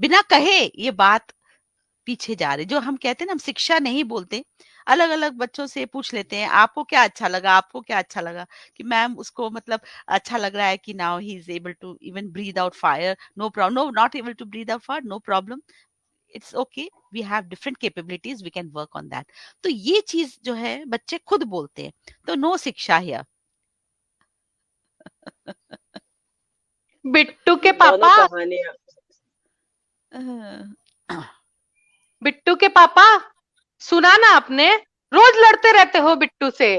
बिना कहे ये बात पीछे जा रहे, जो हम कहते हैं ना, हम शिक्षा नहीं बोलते, अलग अलग बच्चों से पूछ लेते हैं आपको क्या अच्छा लगा, आपको क्या अच्छा लगा, कि मैम उसको मतलब अच्छा लग रहा है कि now he is able to even breathe out fire, no problem, no not able to breathe out fire, no problem, it's okay, we have different capabilities, we can work on that. तो ये चीज जो है बच्चे खुद बोलते हैं, तो नो शिक्षा हियर। बिट्टू के दोनों पापा, कहानियां। बिट्टू के पापा, सुना ना आपने, रोज लड़ते रहते हो बिट्टू से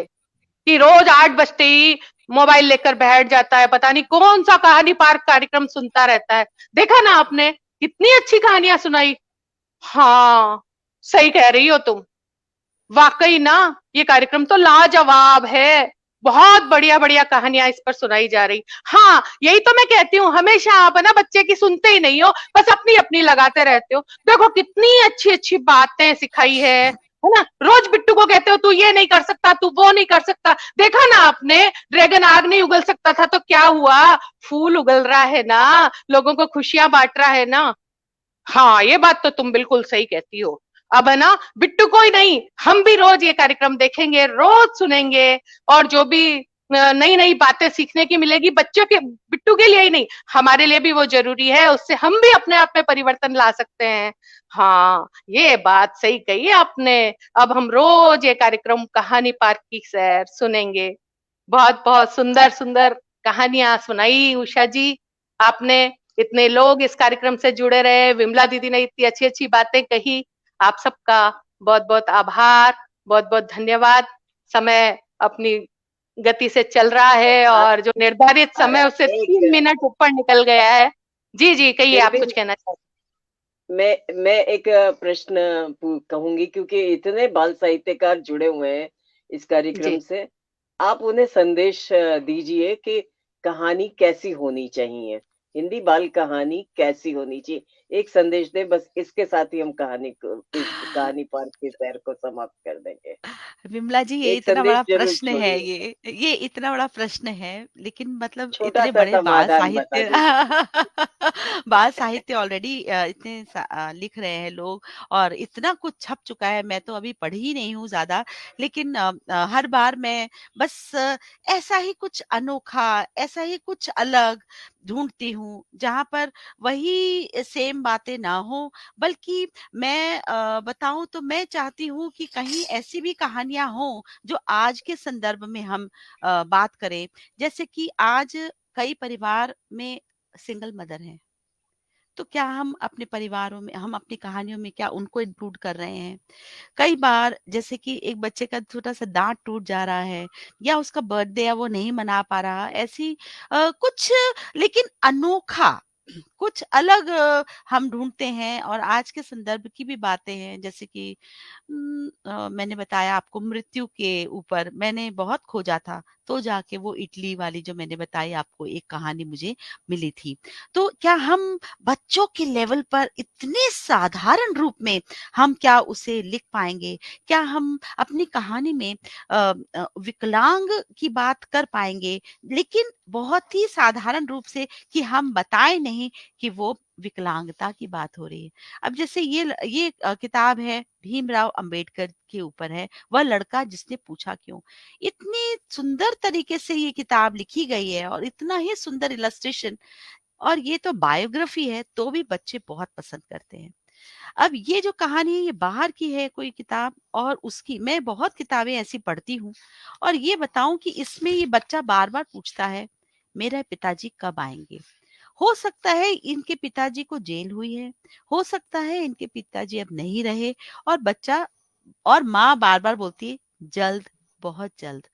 कि रोज 8 बजते ही मोबाइल लेकर बैठ जाता है, पता नहीं कौन सा कहानी पार्क कार्यक्रम सुनता रहता है। देखा ना आपने, कितनी अच्छी कहानियां सुनाई। हाँ, सही कह रही हो तुम। वाकई ना, ये कार्यक्रम तो लाजवाब है। बहुत बढ़िया बढ़िया कहानियां इस पर सुनाई जा रही। हाँ, यही तो मैं कहती हूँ, हमेशा आप है ना बच्चे की सुनते ही नहीं हो, बस अपनी अपनी लगाते रहते हो। देखो कितनी अच्छी अच्छी बातें सिखाई है ना। रोज बिट्टू को कहते हो तू ये नहीं कर सकता, तू वो नहीं कर सकता। देखा ना आपने, ड्रैगन आग नहीं उगल सकता था तो क्या हुआ, फूल उगल रहा है ना, लोगों को खुशियां बांट रहा है ना। हाँ, ये बात तो तुम बिल्कुल सही कहती हो। अब है ना, बिट्टू को ही नहीं, हम भी रोज ये कार्यक्रम देखेंगे, रोज सुनेंगे, और जो भी नई नई बातें सीखने की मिलेगी बच्चों के, बिट्टू के लिए ही नहीं, हमारे लिए भी वो जरूरी है, उससे हम भी अपने आप में परिवर्तन ला सकते हैं। हाँ, ये बात सही कही है आपने। अब हम रोज ये कार्यक्रम कहानी पार्क की सैर सुनेंगे। बहुत बहुत सुंदर सुंदर कहानियां सुनाई उषा जी आपने। इतने लोग इस कार्यक्रम से जुड़े रहे, विमला दीदी ने इतनी अच्छी अच्छी बातें कही। आप सबका बहुत बहुत आभार, बहुत बहुत धन्यवाद। समय अपनी गति से चल रहा है आप और जो निर्धारित समय उससे एक 3 मिनट ऊपर निकल गया है। जी जी, कहिए, फिर आप भी कुछ कहना चाहते मैं एक प्रश्न कहूंगी, क्योंकि इतने बाल साहित्यकार जुड़े हुए हैं इस हैं। कार्यक्रम जी से। आप उन्हें संदेश दीजिए कि कहानी कैसी होनी चाहिए, हिंदी बाल कहानी कैसी होनी चाहिए। एक संदेश दे, बस इसके साथ ही हम इस कहानी पार्क की सैर को समाप्त कर देंगे। विमला जी, ये एक इतना संदेश बड़ा जरूर प्रश्न है, छोड़िए, ये इतना बड़ा प्रश्न है, लेकिन मतलब छोटा इतने सा बड़े बाल समाधान बता साहित्य दीजिए। बाल साहित्य ऑलरेडी इतने लिख रहे हैं लोग, और इतना कुछ छप चुका है, मैं तो अभी पढ़ी ही नहीं हूँ ज्यादा। लेकिन हर बार मैं बस ऐसा ही कुछ अनोखा, ऐसा ही कुछ अलग ढूंढती हूँ, जहां पर वही सेम बातें ना हो, बल्कि मैं बताऊं तो मैं चाहती हूँ कि कहीं ऐसी भी कहानियां हों जो आज के संदर्भ में हम बात करें। जैसे कि आज कई परिवार में सिंगल मदर हैं, तो क्या हम अपने परिवारों में, हम अपनी कहानियों में क्या उनको इंक्लूड कर रहे हैं? कई बार जैसे कि एक बच्चे का छोटा सा दांत टूट जा रहा है, या उसका बर्थडे है वो नहीं मना पा रहा, ऐसी कुछ लेकिन अनोखा कुछ अलग हम ढूँढते हैं और आज के संदर्भ की भी बातें हैं, जैसे कि मैंने बताया आपको मृत्यु के ऊपर मैंने बहुत खोजा था, तो जाके वो इटली वाली जो मैंने बताई आपको एक कहानी मुझे मिली थी। तो क्या हम बच्चों के लेवल पर इतने साधारण रूप में हम क्या उसे लिख पाएँगे? क्या हम अपनी कहानी में विकलांग की बात कर पाएँगे? लेकिन बहुत ही साधारण रूप से कि हम बताएँ नहीं कि वो विकलांगता की बात हो रही है। अब जैसे ये किताब है भीमराव अंबेडकर के ऊपर है, वह लड़का जिसने पूछा क्यों? इतनी सुंदर तरीके से ये किताब लिखी गई है और इतना ही सुंदर इलस्ट्रेशन, और ये तो बायोग्राफी है तो भी बच्चे बहुत पसंद करते हैं। अब ये जो कहानी है ये बाहर की है कोई किताब, और उसकी मैं बहुत किताबें ऐसी पढ़ती हूँ, और ये बताऊं कि इसमें ये बच्चा बार-बार पूछता है, मेरे पिताजी कब आएँगे? हो सकता है इनके पिताजी को जेल हुई है, हो सकता है इनके पिताजी अब नहीं रहे, और बच्चा और माँ बार-बार बोलती है जल्द, बहुत जल्द।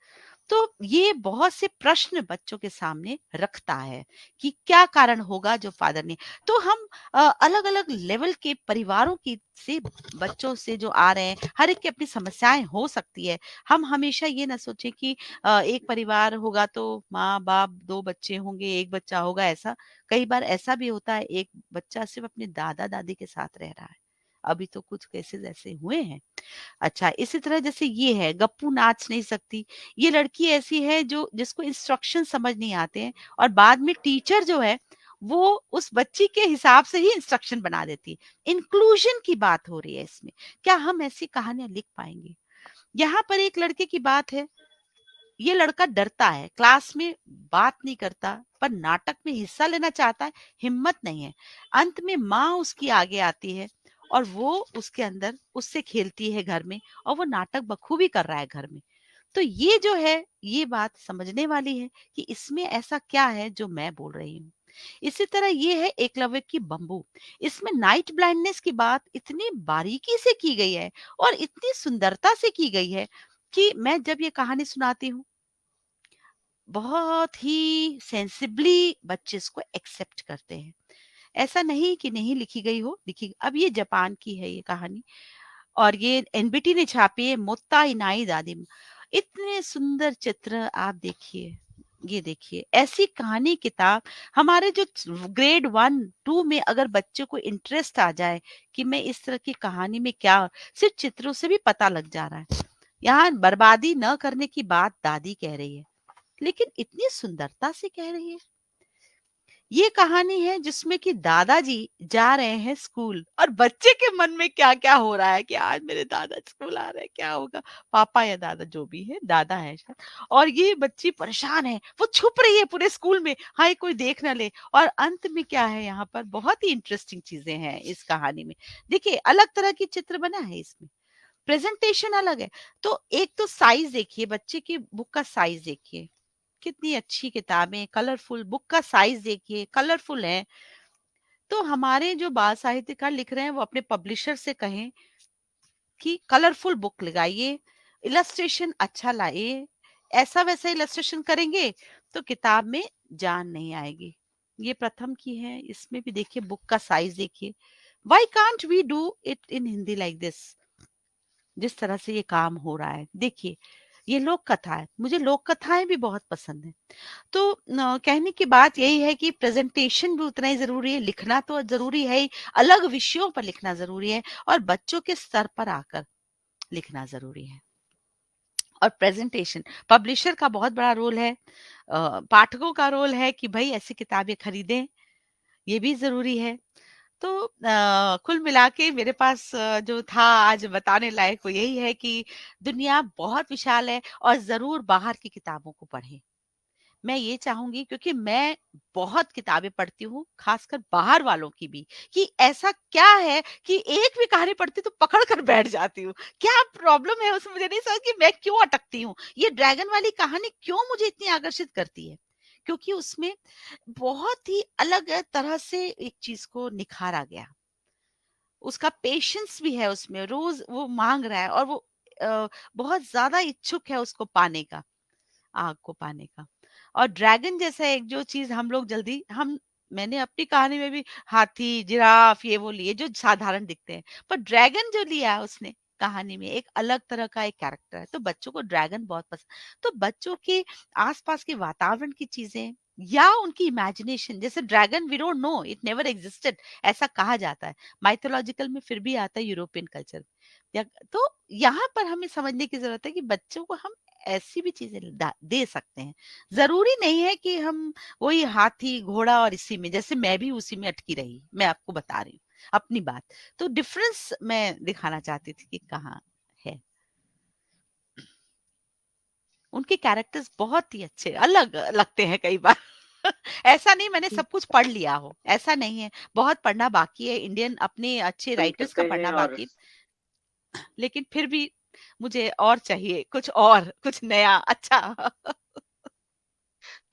तो ये बहुत से प्रश्न बच्चों के सामने रखता है कि क्या कारण होगा जो फादर ने। तो हम अलग-अलग लेवल के परिवारों की से बच्चों से जो आ रहे हैं, हर एक की अपनी समस्याएँ हो सकती है। हम हमेशा ये ना सोचें कि एक परिवार होगा तो माँ-बाप, 2 बच्चे होंगे, 1 बच्चा होगा ऐसा। कई बार ऐसा भी होता है एक बच्चा सिर्फ़ अपने दादा-दादी के साथ रह रहा है। अभी तो कुछ केसेज़ ऐसे हुए हैं। अच्छा, इसी तरह जैसे ये है गप्पू नाच नहीं सकती, ये लड़की ऐसी है जो जिसको इंस्ट्रक्शन समझ नहीं आते हैं, और बाद में टीचर जो है वो उस बच्ची के हिसाब से ही इंस्ट्रक्शन बना देती है। इंक्लूजन की बात हो रही है इसमें। क्या हम ऐसी कहानियां लिख पाएंगे? यहाँ पर एक लड़के की बात है, ये लड़का डरता है, क्लास में बात नहीं करता, पर नाटक में हिस्सा लेना चाहता है, हिम्मत नहीं है। अंत में माँ उसकी आगे आती है और वो उसके अंदर उससे खेलती है घर में, और वो नाटक बखूबी कर रहा है घर में। तो ये जो है, ये बात समझने वाली है कि इसमें ऐसा क्या है जो मैं बोल रही हूँ। इसी तरह ये है एकलव्य की बंबू। इसमें नाइट ब्लाइंडनेस की बात इतनी बारीकी से की गई है और इतनी सुंदरता से की गई है कि मैं जब ये कहानी सुनाती हूँ, बहुत ही सेंसिबली बच्चे इसको एक्सेप्ट करते हैं। ऐसा नहीं कि नहीं लिखी गई हो, लिखी। अब ये जापान की है ये कहानी, और ये एनबीटी ने छापी है, मोत्ता इनाई दादिम। इतने सुंदर चित्र आप देखिए, ये देखिए ऐसी कहानी किताब हमारे जो ग्रेड 1 2 में अगर बच्चों को इंटरेस्ट आ जाए कि मैं इस तरह की कहानी में क्या, सिर्फ चित्रों से भी पता लग जा रहा है। यहाँ बर्बादी न करने की बात दादी कह रही है, लेकिन इतनी सुंदरता से कह रही है। ये कहानी है जिसमें कि दादाजी जा रहे हैं स्कूल, और बच्चे के मन में क्या-क्या हो रहा है कि आज मेरे दादा स्कूल आ रहे हैं, क्या होगा? पापा या दादा जो भी है, दादा है शायद। और ये बच्ची परेशान है, वो छुप रही है पूरे स्कूल में, हाय कोई देख ना ले। और अंत में क्या है, यहाँ पर बहुत ही इंटरेस्टिंग चीजें हैं इस कहानी में। देखिए अलग तरह की चित्र बना है इसमें, प्रेजेंटेशन अलग है। तो एक तो साइज देखिए, बच्चे की बुक का साइज देखिए, कितनी अच्छी किताबें, कलरफुल बुक का साइज देखिए, कलरफुल है। तो हमारे जो बाल साहित्यकार लिख रहे हैं वो अपने पब्लिशर से कहें कि कलरफुल बुक लगाइए, इलस्ट्रेशन अच्छा लाइए। ऐसा वैसा इलस्ट्रेशन करेंगे तो किताब में जान नहीं आएगी। ये प्रथम की है, इसमें भी देखिए बुक का साइज देखिए। Why can't we do it in Hindi like this? जिस तरह से ये काम हो रहा है देखिए, ये लोक कथा है, मुझे लोक कथाएं भी बहुत पसंद है। तो कहने की बात यही है कि प्रेजेंटेशन भी उतना ही ज़रूरी है, लिखना तो ज़रूरी है ही, अलग विषयों पर लिखना ज़रूरी है, और बच्चों के स्तर पर आकर लिखना ज़रूरी है। और प्रेजेंटेशन, पब्लिशर का बहुत बड़ा रोल है, पाठकों का रोल है कि भई ऐसी किताबें खरीदें, ये भी ज़रूरी है। तो कुल मिला के मेरे पास जो था आज बताने लायक वो यही है कि दुनिया बहुत विशाल है, और ज़रूर बाहर की किताबों को पढ़ें। मैं ये चाहूँगी, क्योंकि मैं बहुत किताबें पढ़ती हूँ, खासकर बाहर वालों की भी, कि ऐसा क्या है कि एक भी कहानी पढ़ती हूँ तो पकड़ कर बैठ जाती हूँ। क्या प्रॉब्लम है उसमें, मुझे नहीं समझ कि मैं क्यों अटकती हूँ? ये ड्रैगन वाली कहानी क्यों मुझे इतनी आकर्षित करती है? क्योंकि उसमें बहुत ही अलग तरह से एक चीज़ को निखारा गया। उसका पेशेंस भी है उसमें, रोज़ वो माँग रहा है, और वो बहुत ज़्यादा इच्छुक है उसको पाने का, आग को पाने का। और ड्रैगन जैसा एक जो चीज़ हम लोग जल्दी हम मैंने अपनी कहानी में भी हाथी, जिराफ ये वो लिए जो साधारण दिखते हैं, पर ड्रैगन जो लिया है उसने कहानी में, एक अलग तरह का एक कैरेक्टर है, तो बच्चों को ड्रैगन बहुत पसंद। तो बच्चों के आसपास के वातावरण की चीजें या उनकी इमेजिनेशन, जैसे dragon we don't know, it never existed, ऐसा कहा जाता है माइथोलॉजिकल में, फिर भी आता है यूरोपियन कल्चर। या तो यहाँ पर हमें समझने की जरूरत है कि बच्चों को हम ऐसी भी चीजें दे सकते हैं। जरूरी नहीं है कि हम वही हाथी घोड़ा और इसी में, जैसे मैं भी उसी में अटकी रही, मैं आपको बता रही हूँ अपनी बात। तो डिफरेंस मैं दिखाना चाहती थी कि कहाँ है। उनके कैरेक्टर्स बहुत ही अच्छे अलग लगते हैं कई बार। ऐसा नहीं मैंने सब कुछ पढ़ लिया हो, ऐसा नहीं है, बहुत पढ़ना बाकी है, इंडियन अपने अच्छे सुन राइटर्स का सकते हैं पढ़ना और बाकी, लेकिन फिर भी मुझे और चाहिए, कुछ और, कुछ नया अच्छा।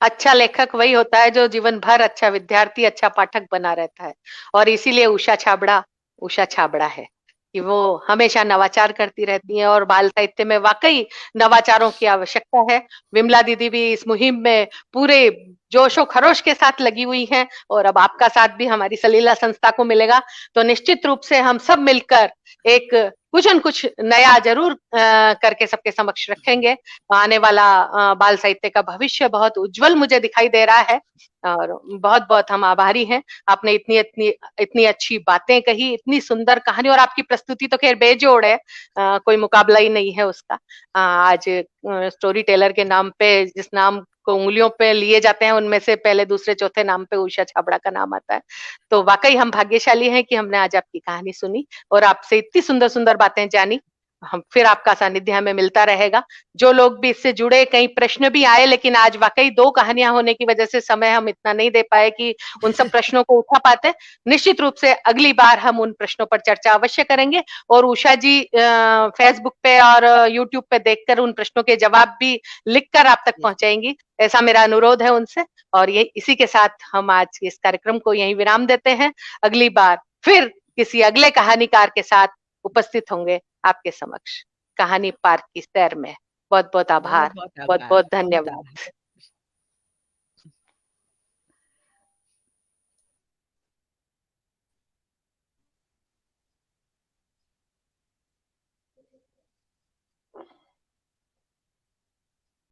अच्छा लेखक वही होता है जो जीवन भर अच्छा विद्यार्थी, अच्छा पाठक बना रहता है। और इसीलिए उषा छाबड़ा है कि वो हमेशा नवाचार करती रहती हैं और बाल साहित्य में वाकई नवाचारों की आवश्यकता है। विमला दीदी भी इस मुहिम में पूरे जोशो खरोश के साथ लगी हुई हैं और अब आपका साथ भी हमारी सलीला संस्था को मिलेगा। तो निश्चित रूप से हम सब मिलकर एक कुछ न कुछ नया जरूर करके सबके समक्ष रखेंगे। आने वाला बाल साहित्य का भविष्य बहुत उज्जवल मुझे दिखाई दे रहा है और बहुत बहुत हम आभारी हैं। आपने इतनी इतनी इतनी अच्छी बातें कही, इतनी सुंदर कहानी, और आपकी प्रस्तुति तो खैर बेजोड़ है, कोई मुकाबला ही नहीं है उसका। आज स्टोरी टेलर के नाम पे जिस नाम को उंगलियों पे लिए जाते हैं उनमें से पहले दूसरे चौथे नाम पे उषा छाबड़ा का नाम आता है। तो वाकई हम भाग्यशाली हैं कि हमने आज आपकी कहानी सुनी और आपसे इतनी सुंदर सुंदर बातें जानी। हम फिर आपका सानिध्य हमें मिलता रहेगा। जो लोग भी इससे जुड़े, कई प्रश्न भी आए, लेकिन आज वाकई 2 कहानियां होने की वजह से समय हम इतना नहीं दे पाए कि उन सब प्रश्नों को उठा पाते। निश्चित रूप से अगली बार हम उन प्रश्नों पर चर्चा अवश्य करेंगे और उषा जी फेसबुक पे और यूट्यूब पे देखकर उन प्रश्नों के जवाब भी लिखकर आप तक पहुंचाएंगी, ऐसा मेरा अनुरोध है उनसे। और ये इसी के साथ हम आज इस कार्यक्रम को यहीं विराम देते हैं। अगली बार फिर किसी अगले कहानीकार के साथ उपस्थित होंगे आपके समक्ष कहानी पार्क की सैर में। बहुत बहुत आभार, बहुत बहुत बहुत आभार, बहुत बहुत आभार। धन्यवाद।